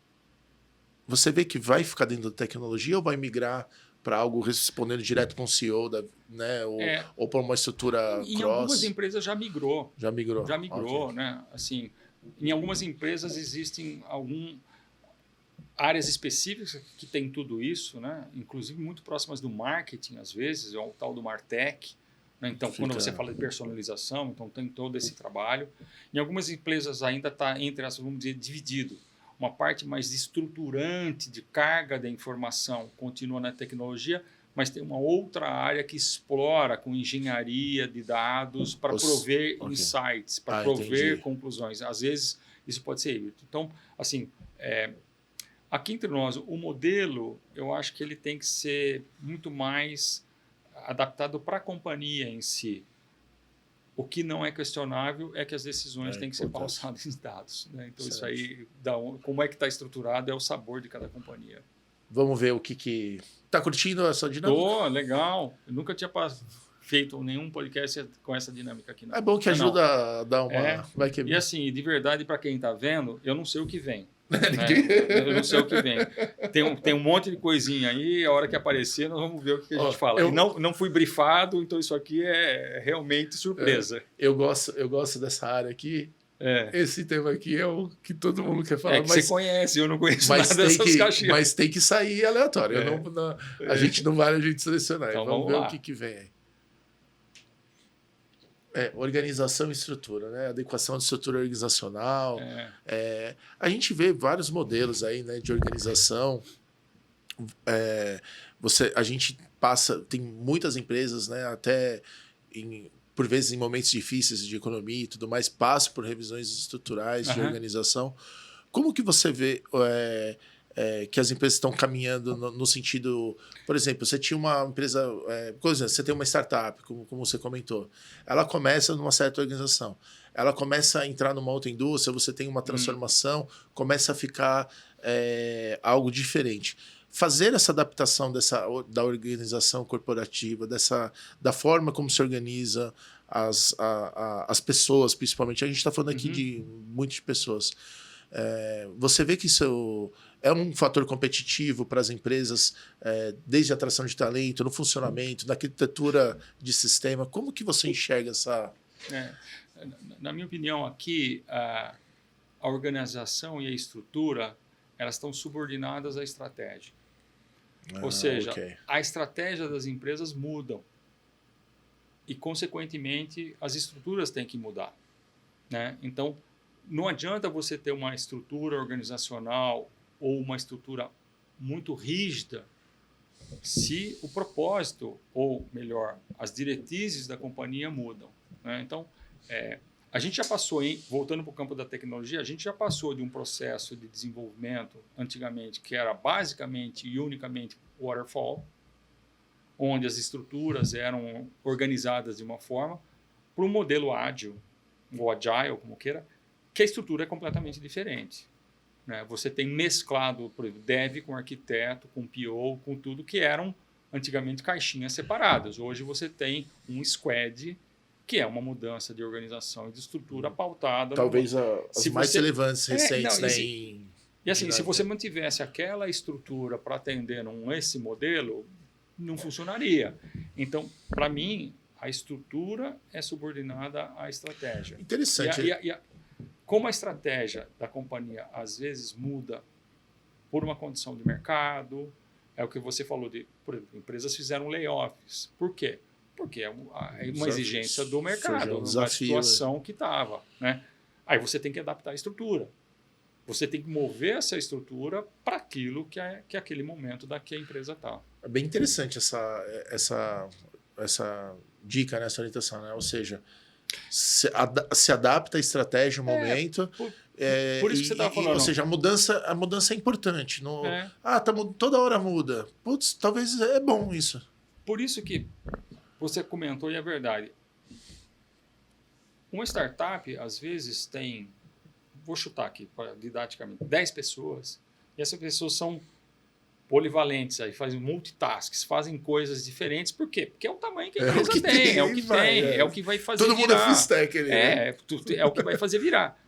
você vê que vai ficar dentro da tecnologia ou vai migrar para algo respondendo direto com o CEO, né? Ou para uma estrutura cross? Em algumas empresas já migrou. Já migrou, okay. Né? Assim, em algumas empresas existem áreas específicas que têm tudo isso, né? Inclusive muito próximas do marketing, às vezes, é o tal do Martech. Então, quando você fala de personalização, então tem todo esse trabalho. Em algumas empresas ainda está entre as, vamos dizer, dividido. Uma parte mais estruturante de carga da informação continua na tecnologia, mas tem uma outra área que explora com engenharia de dados para prover insights, para prover conclusões. Às vezes, isso pode ser híbrido. Então, assim, aqui entre nós, o modelo, eu acho que ele tem que ser muito mais adaptado para a companhia em si. O que não é questionável é que as decisões têm que ser importante. pausadas em dados, né? Então, Certo. isso aí, como é que está estruturado, é o sabor de cada companhia. Vamos ver o que... Tá curtindo essa dinâmica? Tô, legal. Eu nunca tinha feito nenhum podcast com essa dinâmica aqui. Não. É bom que ajuda a dar uma... Vai que... E assim, de verdade, para quem está vendo, eu não sei o que vem. Né? Eu não sei o que vem. Tem um monte de coisinha aí, a hora que aparecer, nós vamos ver o que a gente fala. E não fui brifado, então isso aqui é realmente surpresa. Eu gosto dessa área aqui. Esse tema aqui é o que todo mundo quer falar. Você conhece, eu não conheço nada dessas caixinhas. Mas tem que sair aleatório. A gente não vale a gente selecionar. Então, vamos ver lá. O que vem aí. Organização e estrutura, né? Adequação de estrutura organizacional. A gente vê vários modelos aí, né, de organização. A gente tem muitas empresas, né, até por vezes em momentos difíceis de economia e tudo mais, passam por revisões estruturais de organização. Como que você vê que as empresas estão caminhando no sentido... Por exemplo, você tinha uma empresa... você tem uma startup, como você comentou. Ela começa numa certa organização. Ela começa a entrar numa outra indústria, você tem uma transformação, começa a ficar algo diferente. Fazer essa adaptação da organização corporativa, da forma como se organiza as pessoas, principalmente. A gente está falando aqui de muitas pessoas. Você vê que isso é um fator competitivo para as empresas, desde a atração de talento, no funcionamento, na arquitetura de sistema. Como que você enxerga essa... Na minha opinião, aqui, a organização e a estrutura, elas estão subordinadas à estratégia. Ou seja, a estratégia das empresas mudam e, consequentemente, as estruturas têm que mudar, né? Então, não adianta você ter uma estrutura organizacional ou uma estrutura muito rígida se o propósito, ou melhor, as diretrizes da companhia mudam, né? Então, a gente já passou, voltando para o campo da tecnologia, a gente já passou de um processo de desenvolvimento, antigamente, que era basicamente e unicamente waterfall, onde as estruturas eram organizadas de uma forma, para um modelo ágil, ou agile, como queira, que a estrutura é completamente diferente, né? Você tem mesclado, por exemplo, dev com arquiteto, com PO, com tudo que eram antigamente caixinhas separadas. Hoje você tem um squad, que é uma mudança de organização e de estrutura pautada... Talvez as mais relevantes, recentes. E assim, se você mantivesse aquela estrutura para atender esse modelo, não funcionaria. Então, para mim, a estrutura é subordinada à estratégia. Interessante. Como a estratégia da companhia, às vezes, muda por uma condição de mercado, é o que você falou, por exemplo, empresas fizeram layoffs. Por quê? Porque é uma exigência do mercado, uma situação que estava, né? Aí você tem que adaptar a estrutura. Você tem que mover essa estrutura para aquilo que aquele momento que a empresa está. É bem interessante essa dica, né, essa orientação, né? Ou seja, se adapta a estratégia, o momento. Por isso que você estava falando. Ou seja, a mudança é importante. Toda hora muda. Putz, talvez é bom isso. Por isso que você comentou, e é verdade. Uma startup, às vezes, tem, vou chutar aqui, didaticamente, 10 pessoas, e essas pessoas são polivalentes, aí fazem multitasks, fazem coisas diferentes. Por quê? Porque é o tamanho que a empresa tem, é o que tem, é o que vai fazer virar. Todo mundo é full stack ali. É o que vai fazer virar.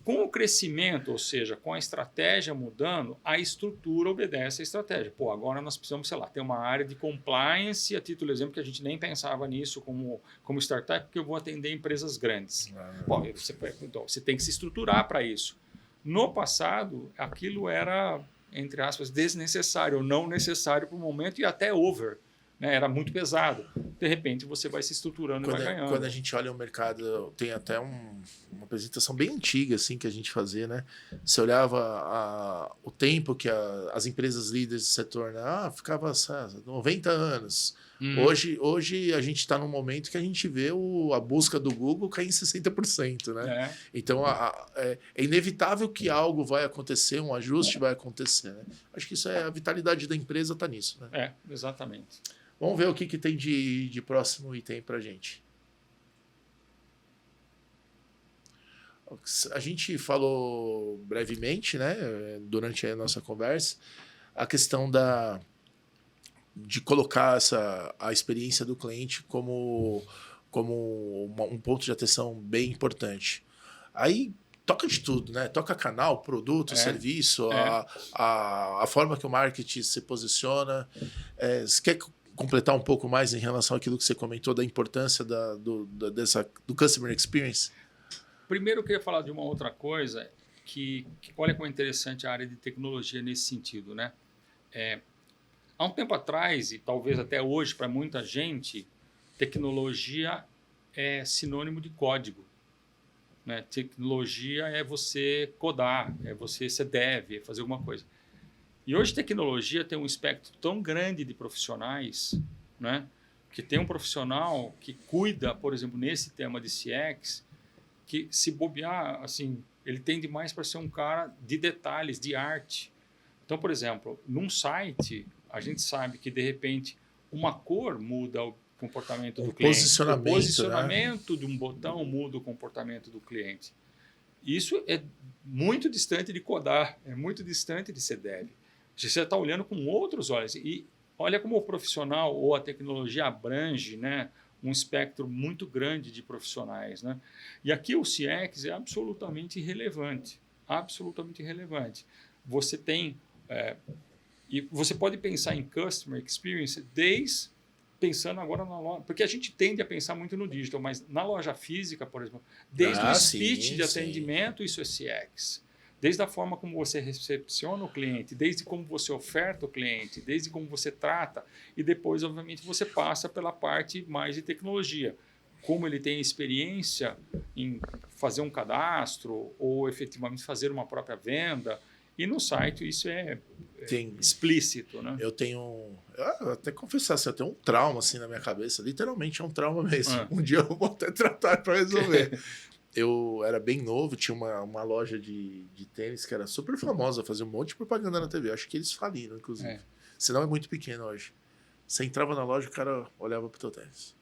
Com o crescimento, ou seja, com a estratégia mudando, a estrutura obedece à estratégia. Agora nós precisamos, sei lá, ter uma área de compliance, a título de exemplo, que a gente nem pensava nisso como startup, porque eu vou atender empresas grandes. Você tem que se estruturar para isso. No passado, aquilo era, entre aspas, desnecessário, ou não necessário para o momento e até over. Né? Era muito pesado. De repente, você vai se estruturando e vai ganhando. Quando a gente olha o mercado, tem até uma apresentação bem antiga assim, que a gente fazia, né? Você olhava o tempo que as empresas líderes do setor, né? Ficava 90 anos. Hoje a gente está num momento que a gente vê a busca do Google cair em 60%. Né? Então, é inevitável que algo vai acontecer, um ajuste vai acontecer. Né? Acho que a vitalidade da empresa está nisso. Né? Exatamente. Vamos ver o que tem de próximo item para a gente. A gente falou brevemente, né, durante a nossa conversa, a questão de colocar a experiência do cliente como um ponto de atenção bem importante. Aí toca de tudo, né? Toca canal, produto, serviço, a forma que o marketing se posiciona. Você quer completar um pouco mais em relação àquilo que você comentou da importância do customer experience? Primeiro eu queria falar de uma outra coisa que olha como é interessante a área de tecnologia nesse sentido, né? Há um tempo atrás, e talvez até hoje para muita gente, tecnologia é sinônimo de código. Né? Tecnologia é você codar, é você ser dev, é fazer alguma coisa. E hoje tecnologia tem um espectro tão grande de profissionais, né? Que tem um profissional que cuida, por exemplo, nesse tema de CX, que se bobear, assim, ele tende mais para ser um cara de detalhes, de arte. Então, por exemplo, num site, a gente sabe que, de repente, uma cor muda o comportamento do cliente. O posicionamento, né, de um botão muda o comportamento do cliente. Isso é muito distante de codar, é muito distante de ser dev. Você está olhando com outros olhos. E olha como o profissional ou a tecnologia abrange, né, um espectro muito grande de profissionais. Né? E aqui o CX é absolutamente irrelevante. Absolutamente irrelevante. Você tem... e você pode pensar em Customer Experience pensando agora na loja, porque a gente tende a pensar muito no digital, mas na loja física, por exemplo, desde o speech de atendimento, isso é CX. Desde a forma como você recepciona o cliente, desde como você oferta o cliente, desde como você trata, e depois, obviamente, você passa pela parte mais de tecnologia. Como ele tem experiência em fazer um cadastro ou efetivamente fazer uma própria venda. E no site isso é explícito, né? Eu até confessar, assim, eu tenho um trauma assim na minha cabeça, literalmente é um trauma mesmo. Um dia eu vou até tratar para resolver. Eu era bem novo, tinha uma loja de tênis que era super famosa, fazia um monte de propaganda na TV. Acho que eles faliram, inclusive. Senão é muito pequeno hoje. Você entrava na loja, o cara olhava pro teu tênis.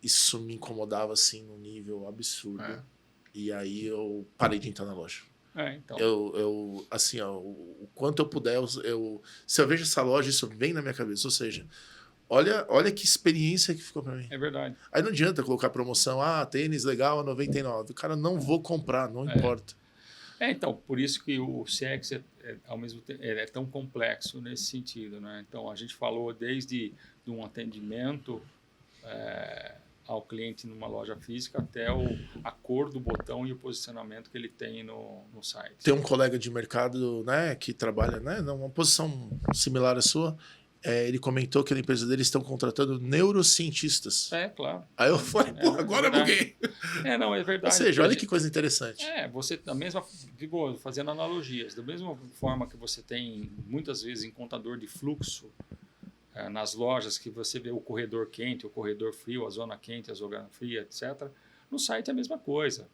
Isso me incomodava assim num nível absurdo. E aí eu parei de entrar na loja. Então. Eu assim, ó, o quanto eu puder, se eu vejo essa loja, isso vem na minha cabeça. Ou seja, olha que experiência que ficou para mim. É verdade. Aí não adianta colocar promoção, tênis legal a 99. Cara, não vou comprar, não importa. Então, por isso que o CX ao mesmo tempo, é tão complexo nesse sentido. Né? Então, a gente falou desde um atendimento ao cliente numa loja física até a cor do botão e o posicionamento que ele tem no site. Tem um colega de mercado, né, que trabalha, né, numa posição similar à sua. Ele comentou que na empresa dele estão contratando neurocientistas. Claro. Aí eu falei, agora eu buguei. Não, é verdade. Ou seja, olha que coisa interessante. Você, da mesma, fazendo analogias, da mesma forma que você tem, muitas vezes, em contador de fluxo, nas lojas que você vê o corredor quente, o corredor frio, a zona quente, a zona fria, etc. No site é a mesma coisa.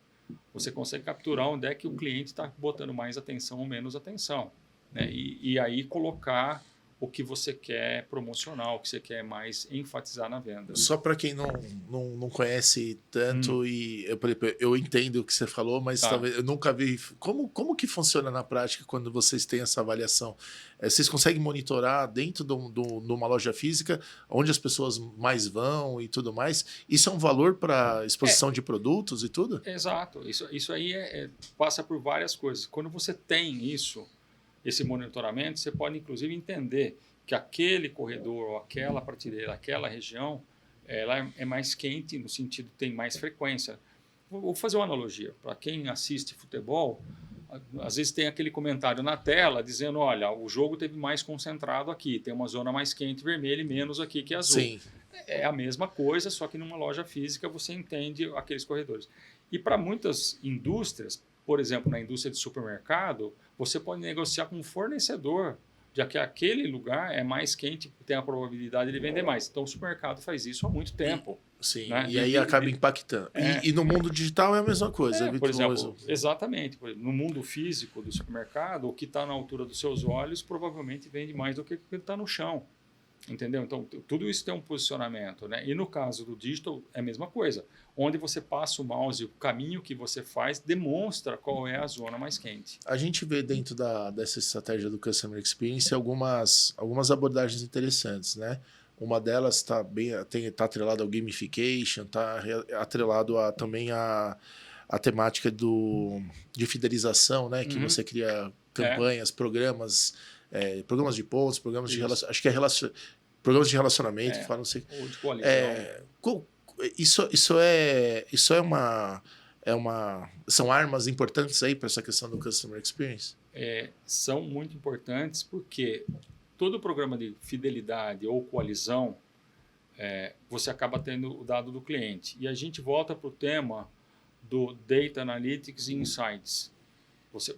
Você consegue capturar onde é que o cliente está botando mais atenção ou menos atenção. Né? E aí colocar o que você quer promocionar, o que você quer mais enfatizar na venda. Só para quem não conhece tanto, e eu entendo o que você falou, mas talvez eu nunca vi. Como que funciona na prática quando vocês têm essa avaliação? Vocês conseguem monitorar dentro de uma loja física onde as pessoas mais vão e tudo mais? Isso é um valor para exposição de produtos e tudo? Exato. Isso aí passa por várias coisas. Quando você tem esse monitoramento, você pode, inclusive, entender que aquele corredor, ou aquela prateleira, aquela região, ela é mais quente, no sentido que tem mais frequência. Vou fazer uma analogia. Para quem assiste futebol, às vezes tem aquele comentário na tela dizendo, olha, o jogo teve mais concentrado aqui, tem uma zona mais quente vermelha e menos aqui que azul. Sim. É a mesma coisa, só que numa loja física você entende aqueles corredores. E para muitas indústrias, por exemplo, na indústria de supermercado, você pode negociar com o fornecedor, já que aquele lugar é mais quente e tem a probabilidade de vender mais. Então, o supermercado faz isso há muito tempo. Sim, né? E aí acaba impactando. E no mundo digital é a mesma coisa. Por exemplo, exatamente. No mundo físico do supermercado, o que está na altura dos seus olhos provavelmente vende mais do que o que está no chão. Entendeu? Então, tudo isso tem um posicionamento, né? E no caso do digital, é a mesma coisa. Onde você passa o mouse, o caminho que você faz demonstra qual é a zona mais quente. A gente vê dentro dessa estratégia do Customer Experience algumas abordagens interessantes, né? Uma delas está tá atrelada ao gamification, está atrelado também a temática de fidelização, né? Que você cria campanhas, programas de pontos, programas de relacionamento, acho que programas de relacionamento, não sei. Ou de coalizão. Isso são armas importantes aí para essa questão do Customer Experience? São muito importantes porque todo programa de fidelidade ou coalizão, você acaba tendo o dado do cliente. E a gente volta para o tema do Data Analytics e Insights.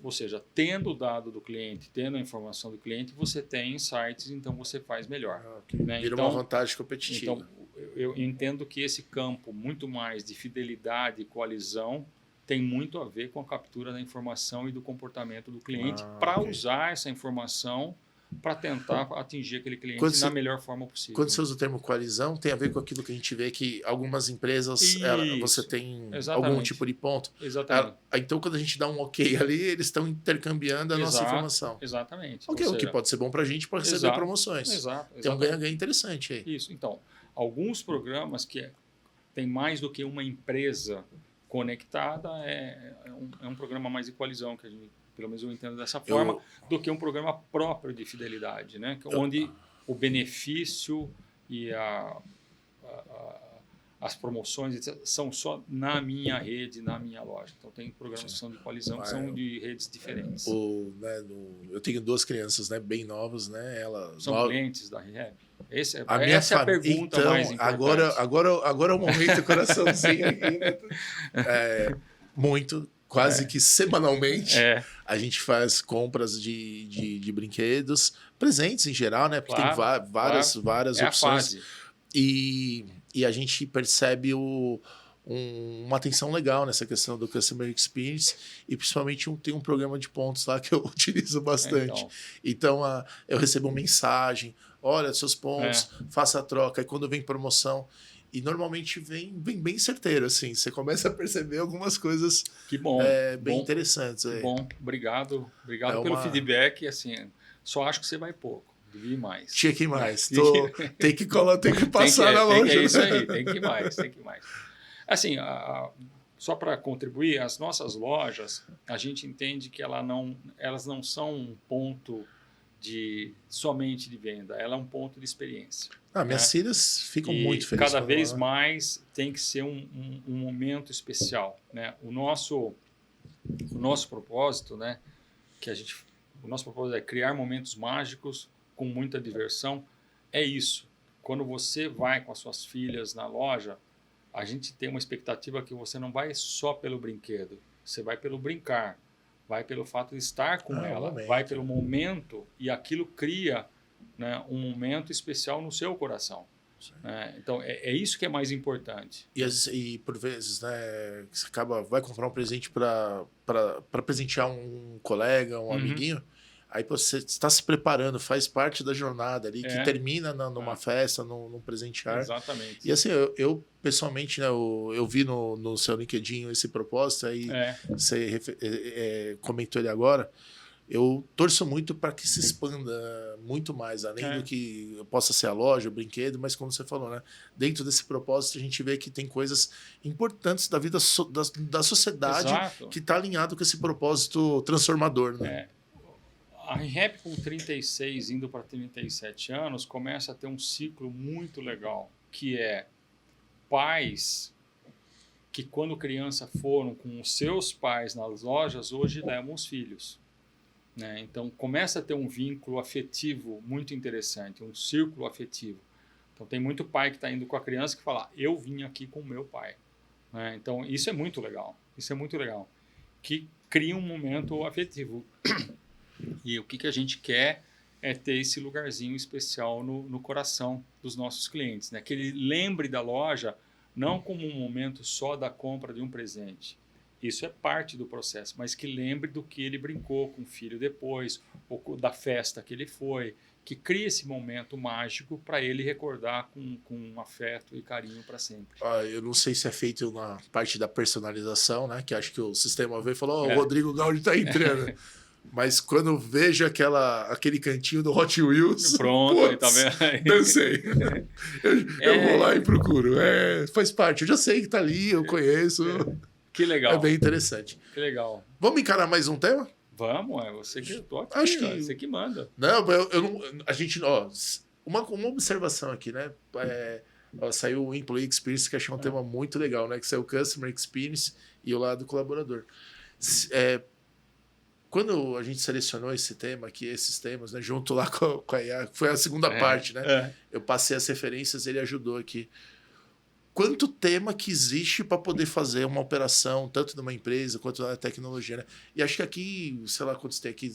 Ou seja, tendo o dado do cliente, tendo a informação do cliente, você tem insights, então você faz melhor. Okay. Né? Vira uma vantagem competitiva. Então, eu entendo que esse campo, muito mais de fidelidade e coalizão, tem muito a ver com a captura da informação e do comportamento do cliente para usar essa informação para tentar atingir aquele cliente da melhor forma possível. Quando você usa o termo coalizão, tem a ver com aquilo que a gente vê que algumas empresas, você tem algum tipo de ponto. Exatamente. Então, quando a gente dá um ok ali, eles estão intercambiando a nossa informação. Exatamente. O que pode ser bom para a gente para receber promoções. Exato. Tem um ganha-ganha interessante aí. Isso. Então, alguns programas que tem mais do que uma empresa conectada é um programa mais de coalizão, que a gente, pelo menos eu entendo dessa forma, do que um programa próprio de fidelidade, né? Onde o benefício e as promoções etc., são só na minha rede, na minha loja. Então, tem programas que são de coalizão, que são de redes diferentes. Eu tenho 2 crianças, né, bem novas, né? São clientes da ReHap? Essa é a pergunta então, mais importante. Agora é o momento, coraçãozinho aqui, né? Quase que semanalmente, a gente faz compras de brinquedos, presentes em geral, né? Porque tem várias opções. E a gente percebe uma atenção legal nessa questão do Customer Experience e principalmente tem um programa de pontos lá que eu utilizo bastante. Então eu recebo uma mensagem, olha, seus pontos, faça a troca. E quando vem promoção... E normalmente vem bem certeiro, assim. Você começa a perceber algumas coisas bem interessantes. Que bom, obrigado pelo feedback. Assim, só acho que você vai pouco, devia ir mais. Tinha que ir mais. Tem que passar na loja. É isso aí, tem que ir mais. Assim, só para contribuir, as nossas lojas, a gente entende que elas não são um ponto somente de venda, ela é um ponto de experiência. Minhas filhas ficam muito felizes. Cada vez mais tem que ser um momento especial, né? O nosso propósito, né? O nosso propósito é criar momentos mágicos com muita diversão. É isso. Quando você vai com as suas filhas na loja, a gente tem uma expectativa que você não vai só pelo brinquedo, você vai pelo brincar. Vai pelo fato de estar com ela, vai pelo momento e aquilo cria, né, um momento especial no seu coração. Então, é isso que é mais importante. E por vezes, né, você vai comprar um presente para presentear um colega, um amiguinho, aí você está se preparando, faz parte da jornada ali, que termina numa festa, num presentear. Exatamente. E assim, eu pessoalmente, né, eu vi no seu LinkedIn esse propósito, aí você comentou ele agora. Eu torço muito para que se expanda muito mais, além do que possa ser a loja, o brinquedo, mas como você falou, né? Dentro desse propósito a gente vê que tem coisas importantes da vida da sociedade que está alinhado com esse propósito transformador, né? A ReHap com 36, indo para 37 anos, começa a ter um ciclo muito legal, que é pais que quando criança foram com os seus pais nas lojas, hoje levam os filhos. Né? Então, começa a ter um vínculo afetivo muito interessante, um círculo afetivo. Então, tem muito pai que está indo com a criança que fala, eu vim aqui com o meu pai. Né? Então, isso é muito legal. Que cria um momento afetivo. E o que a gente quer é ter esse lugarzinho especial no coração dos nossos clientes. Né? Que ele lembre da loja não como um momento só da compra de um presente, Isso é parte do processo, mas que lembre do que ele brincou com o filho depois, ou da festa que ele foi, que crie esse momento mágico para ele recordar com afeto e carinho para sempre. Eu não sei se é feito na parte da personalização, né? Que acho que o sistema veio e falou: o Rodrigo Gaudi está entrando. Mas quando eu vejo aquele cantinho do Hot Wheels, pronto, tá vendo? Dancei. Eu vou lá e procuro. Faz parte. Eu já sei que tá ali, eu conheço. Que legal. É bem interessante. Que legal. Vamos encarar mais um tema? Vamos, você que tô aqui, acho que você que manda. Não, eu não. A gente, uma observação aqui, né? Saiu o Employee Experience, que achei um tema muito legal, né? Que saiu o Customer Experience e o lado do colaborador. Quando a gente selecionou esse tema aqui, esses temas, né, junto lá com a IA, foi a segunda parte, né? Eu passei as referências, ele ajudou aqui. Quanto tema que existe para poder fazer uma operação, tanto numa empresa quanto na tecnologia, né? E acho que aqui, sei lá quantos tem aqui,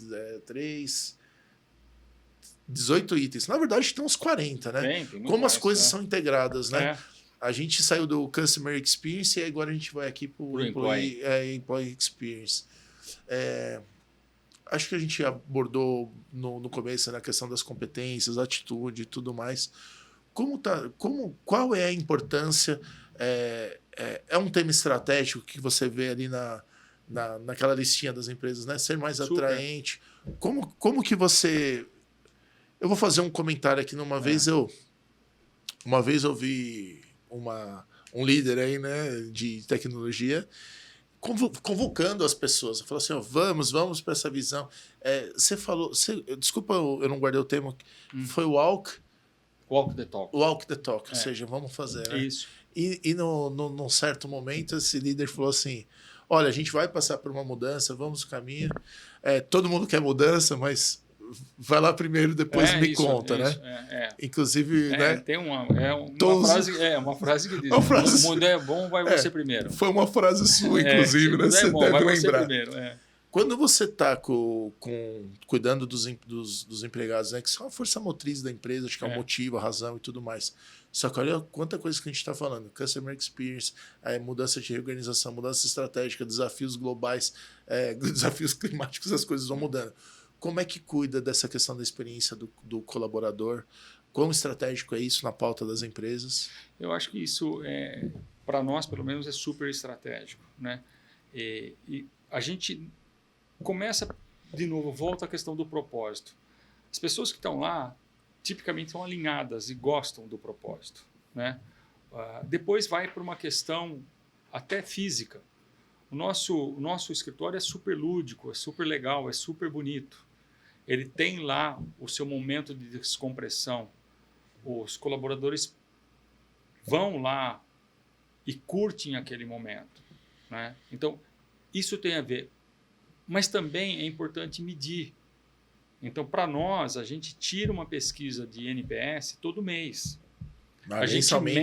18 itens. Na verdade, tem uns 40, né? Tem como mais, as coisas são integradas, né? É. A gente saiu do Customer Experience e agora a gente vai aqui para o Employee Experience. Acho que a gente abordou no começo, né, a questão das competências, atitude e tudo mais. Qual é a importância? É um tema estratégico que você vê ali naquela listinha das empresas, né? Ser mais atraente. Como que você... Eu vou fazer um comentário aqui. Uma vez eu vi um líder aí, né, de tecnologia convocando as pessoas. Falou assim, vamos para essa visão. Você falou... desculpa, eu não guardei o termo. Foi o Walk the Talk. Walk the Talk, ou seja, vamos fazer. Né? Isso. E num certo momento, esse líder falou assim, olha, a gente vai passar por uma mudança, vamos no caminho. Todo mundo quer mudança, mas vai lá primeiro, depois me conta, né? Inclusive, né? Tem uma frase que diz, o mundo é bom, vai você primeiro. Foi uma frase sua, inclusive, né? Você deve lembrar. Quando você está cuidando dos empregados, né, que são a força motriz da empresa, acho que é o motivo, a razão e tudo mais. Só que olha quanta coisa que a gente está falando. Customer Experience, mudança de reorganização, mudança estratégica, desafios globais, desafios climáticos, as coisas vão mudando. Como é que cuida dessa questão da experiência do colaborador? Quão estratégico é isso na pauta das empresas? Eu acho que isso, para nós, pelo menos, é super estratégico. Né? E a gente... começa, de novo, volta à questão do propósito. As pessoas que estão lá, tipicamente, são alinhadas e gostam do propósito. Né? Depois vai para uma questão até física. O nosso escritório é super lúdico, é super legal, é super bonito. Ele tem lá o seu momento de descompressão. Os colaboradores vão lá e curtem aquele momento. Né? Então, isso tem a ver. Mas também é importante medir. Então, para nós, a gente tira uma pesquisa de NPS todo mês. A gente mede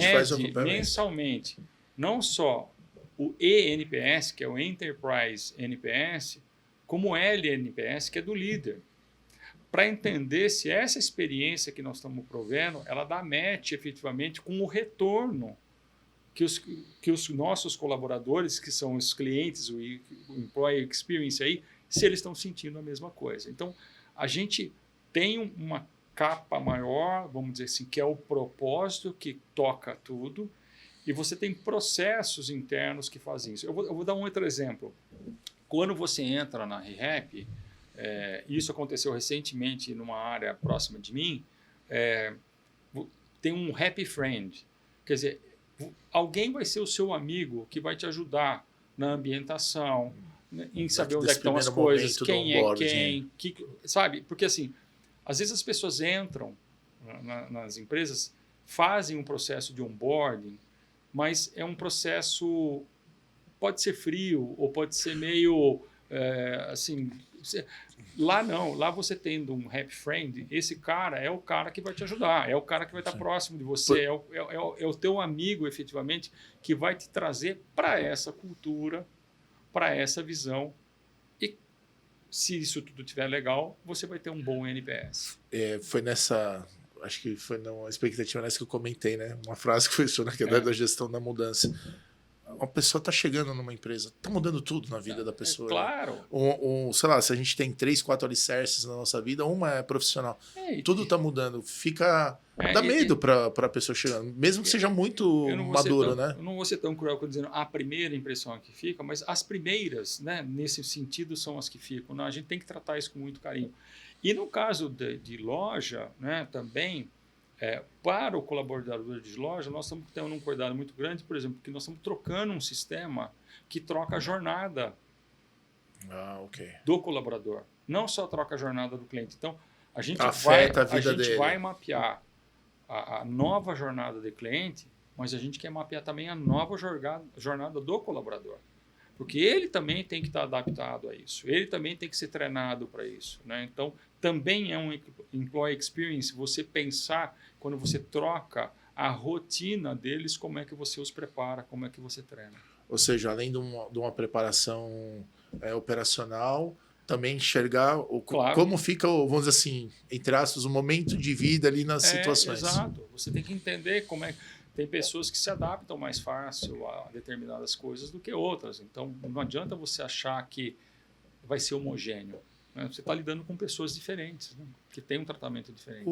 mensalmente, não só o eNPS, que é o Enterprise NPS, como o LNPS, que é do líder. Para entender se essa experiência que nós estamos provendo, ela dá match efetivamente com o retorno que os nossos colaboradores, que são os clientes, o Employee Experience aí, se eles estão sentindo a mesma coisa. Então, a gente tem uma capa maior, vamos dizer assim, que é o propósito que toca tudo, e você tem processos internos que fazem isso. Eu vou dar um outro exemplo. Quando você entra na ReHap, isso aconteceu recentemente numa área próxima de mim, tem um Happy Friend. Quer dizer, alguém vai ser o seu amigo que vai te ajudar na ambientação, em saber onde é que estão as coisas, quem é quem, sabe? Porque assim, às vezes as pessoas entram nas empresas, fazem um processo de onboarding, mas é um processo, pode ser frio ou pode ser meio assim. Lá não, lá você tendo um Happy Friend, esse cara é o cara que vai te ajudar, é o cara que vai estar próximo de você, é o teu amigo efetivamente que vai te trazer para essa cultura, para essa visão. E se isso tudo estiver legal, você vai ter um bom NPS. Foi nessa, acho que foi numa expectativa nessa que eu comentei, né? Uma frase que foi isso, né? Que é da gestão da mudança. uma pessoa está chegando numa empresa, está mudando tudo na vida da pessoa. Claro. Né? Sei lá, se a gente tem 3, 4 alicerces na nossa vida, uma é profissional. Tudo está mudando. Dá medo para a pessoa chegando, mesmo que seja muito maduro, né? Eu não vou ser tão cruel dizendo a primeira impressão que fica, mas as primeiras, né, nesse sentido, são as que ficam. Não, a gente tem que tratar isso com muito carinho. E no caso de loja, né, também, para o colaborador de loja, nós estamos tendo um cuidado muito grande, por exemplo, que nós estamos trocando um sistema que troca a jornada do colaborador. Não só troca a jornada do cliente. Então, a gente vai mapear a nova jornada do cliente, mas a gente quer mapear também a nova jornada do colaborador. Porque ele também tem que estar adaptado a isso. Ele também tem que ser treinado para isso. Né? Então, também é um employee experience você pensar, quando você troca a rotina deles, como é que você os prepara, como é que você treina. Ou seja, além de uma preparação operacional, também enxergar como fica, vamos dizer assim, entre aspas, o momento de vida ali nas situações. Exato. Você tem que entender como é. Tem pessoas que se adaptam mais fácil a determinadas coisas do que outras. Então, não adianta você achar que vai ser homogêneo. Né? Você está lidando com pessoas diferentes, né? Que têm um tratamento diferente.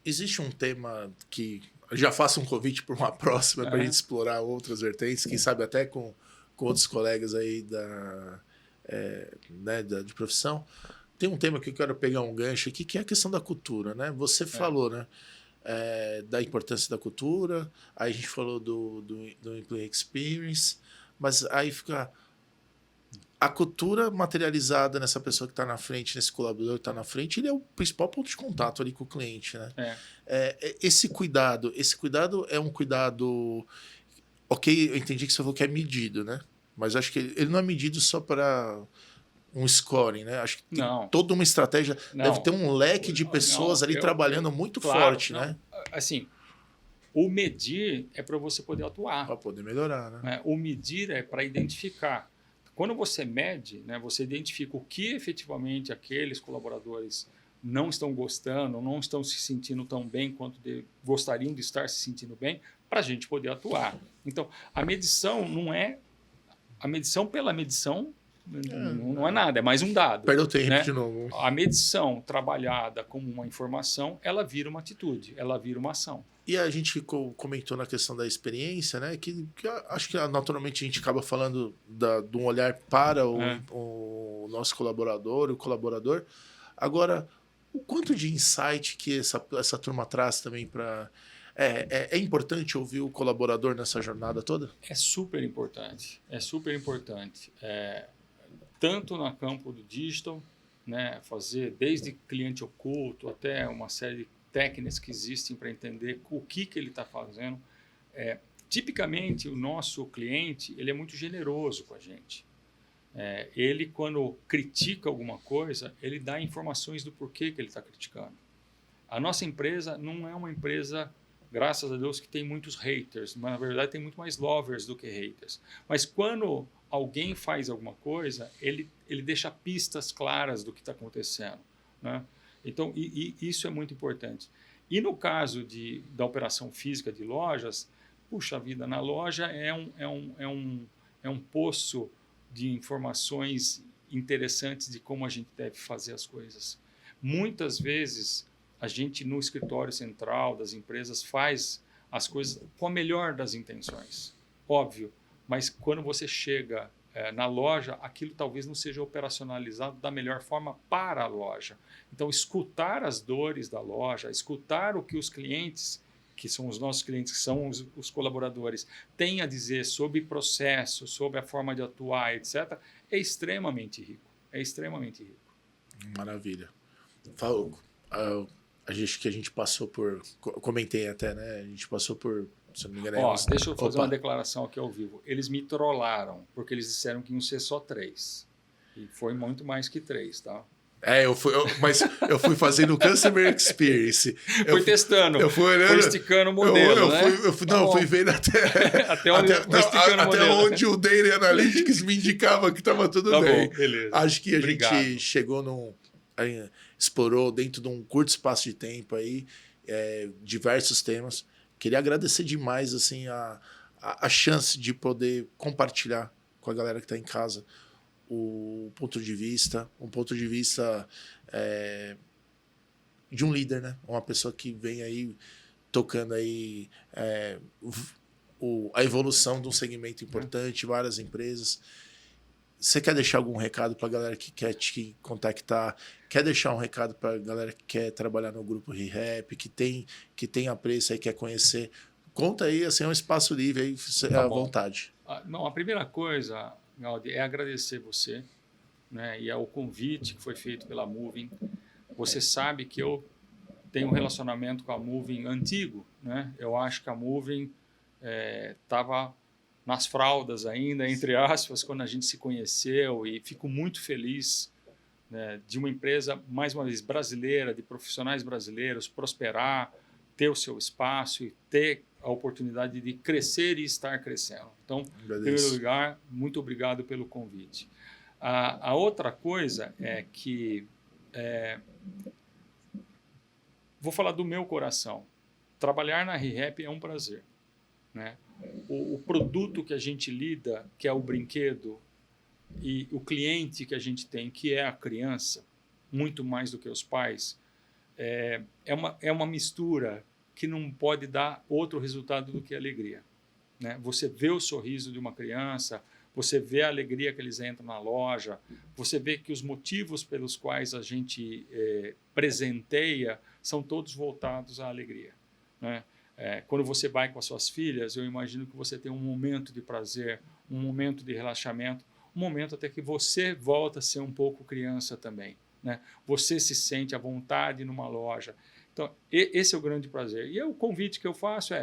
Existe um tema que já faço um convite para uma próxima para a gente explorar outras vertentes, quem sabe até com outros colegas aí de profissão. Tem um tema que eu quero pegar um gancho aqui, que é a questão da cultura. Né? Você falou, né? Da importância da cultura, aí a gente falou do Employee Experience, mas aí fica a cultura materializada nessa pessoa que está na frente, nesse colaborador que está na frente, ele é o principal ponto de contato ali com o cliente. Né? Esse cuidado é um cuidado... Ok, eu entendi que você falou que é medido, né? Mas acho que ele não é medido só para um scoring, né? Acho que tem toda uma estratégia. Deve ter um leque de pessoas ali trabalhando muito forte, né? Assim, o medir é para você poder atuar. Para poder melhorar, né? O medir é para identificar. Quando você mede, né, você identifica o que efetivamente aqueles colaboradores não estão gostando, não estão se sentindo tão bem quanto gostariam de estar se sentindo bem, para a gente poder atuar. Então, a medição não é... A medição pela medição não é nada, é mais um dado. Perdeu tempo, né? De novo. A medição trabalhada como uma informação, ela vira uma atitude, ela vira uma ação. E a gente comentou na questão da experiência, né? Que acho que naturalmente a gente acaba falando de um olhar para o nosso colaborador, o colaborador. Agora, o quanto de insight que essa turma traz também para... É importante ouvir o colaborador nessa jornada toda? É super importante. É super importante. Tanto no campo do digital, né, fazer desde cliente oculto até uma série de técnicas que existem para entender o que ele está fazendo. Tipicamente, o nosso cliente ele é muito generoso com a gente. Ele, quando critica alguma coisa, ele dá informações do porquê que ele está criticando. A nossa empresa não é uma empresa, graças a Deus, que tem muitos haters, mas na verdade tem muito mais lovers do que haters. Mas quando alguém faz alguma coisa, ele deixa pistas claras do que está acontecendo. Né? Então, isso é muito importante. E no caso da operação física de lojas, puxa vida, na loja é um poço de informações interessantes de como a gente deve fazer as coisas. Muitas vezes, a gente no escritório central das empresas faz as coisas com a melhor das intenções, óbvio, mas quando você chega na loja, aquilo talvez não seja operacionalizado da melhor forma para a loja. Então, escutar as dores da loja, escutar o que os clientes, que são os nossos clientes, que são os colaboradores, têm a dizer sobre processo, sobre a forma de atuar, etc., é extremamente rico. É extremamente rico. Maravilha. Falou. A gente passou por... Comentei até, né? A gente passou por... Se não me engano, deixa eu fazer uma declaração aqui ao vivo. Eles me trollaram, porque eles disseram que iam ser só 3. E foi muito mais que 3, tá? Mas eu fui fazendo o Customer Experience. Fui testando. Eu fui olhando. Foi esticando o modelo, né? Fui vendo até onde o Data Analytics me indicava que estava tudo bem. Bom, beleza. Acho que a gente chegou explorou dentro de um curto espaço de tempo aí diversos temas. Queria agradecer demais assim, a chance de poder compartilhar com a galera que está em casa o ponto de vista, um ponto de vista de um líder, né? Uma pessoa que vem aí tocando aí a evolução de um segmento importante, várias empresas. Você quer deixar algum recado para a galera que quer te contactar? Quer deixar um recado para a galera que quer trabalhar no grupo ReHap, que tem apreço aí, quer conhecer? Conta aí, assim, é um espaço livre aí, Tá à bom. vontade. Não, a primeira coisa, Gaudi, é agradecer você, né? E é o convite que foi feito pela Moving. Você sabe que eu tenho um relacionamento com a Moving antigo, né? Eu acho que a Moving estava nas fraldas ainda, entre aspas, quando a gente se conheceu, e fico muito feliz, né, de uma empresa, mais uma vez, brasileira, de profissionais brasileiros, prosperar, ter o seu espaço e ter a oportunidade de crescer e estar crescendo. Então, em primeiro lugar, muito obrigado pelo convite. A outra coisa é que vou falar do meu coração. Trabalhar na ReHap é um prazer, né? O produto que a gente lida, que é o brinquedo, e o cliente que a gente tem, que é a criança, muito mais do que os pais, é uma mistura que não pode dar outro resultado do que alegria, né? Você vê o sorriso de uma criança, você vê a alegria que eles entram na loja, você vê que os motivos pelos quais a gente presenteia são todos voltados à alegria, né? Quando você vai com as suas filhas, eu imagino que você tem um momento de prazer, um momento de relaxamento, um momento até que você volta a ser um pouco criança também, né? Você se sente à vontade numa loja. Então, esse é o grande prazer. E o convite que eu faço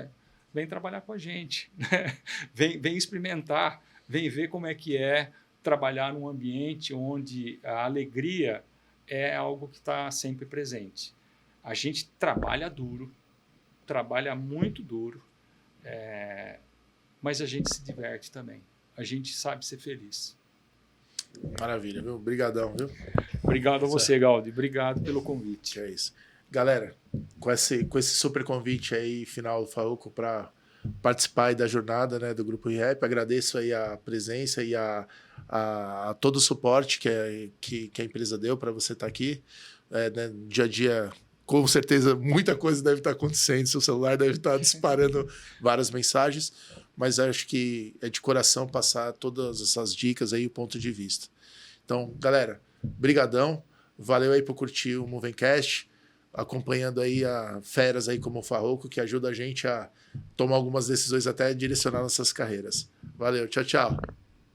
vem trabalhar com a gente, né? Vem experimentar, vem ver como é que é trabalhar num ambiente onde a alegria é algo que está sempre presente. A gente trabalha duro, trabalha muito duro, mas a gente se diverte também. A gente sabe ser feliz. Maravilha, viu? Obrigadão, viu? Obrigado a você, Gaudi. Obrigado pelo convite. Que é isso. Galera, com esse super convite aí final do Farruco para participar aí da jornada, né, do Grupo ReHap, agradeço aí a presença e a todo o suporte que a empresa deu para você estar aqui. Né, dia a dia, com certeza, muita coisa deve estar acontecendo, seu celular deve estar disparando várias mensagens, mas acho que é de coração passar todas essas dicas aí, o ponto de vista. Então, galera, brigadão, valeu aí por curtir o Movencast, acompanhando aí a feras aí como o Farruco, que ajuda a gente a tomar algumas decisões até direcionar nossas carreiras. Valeu, tchau, tchau.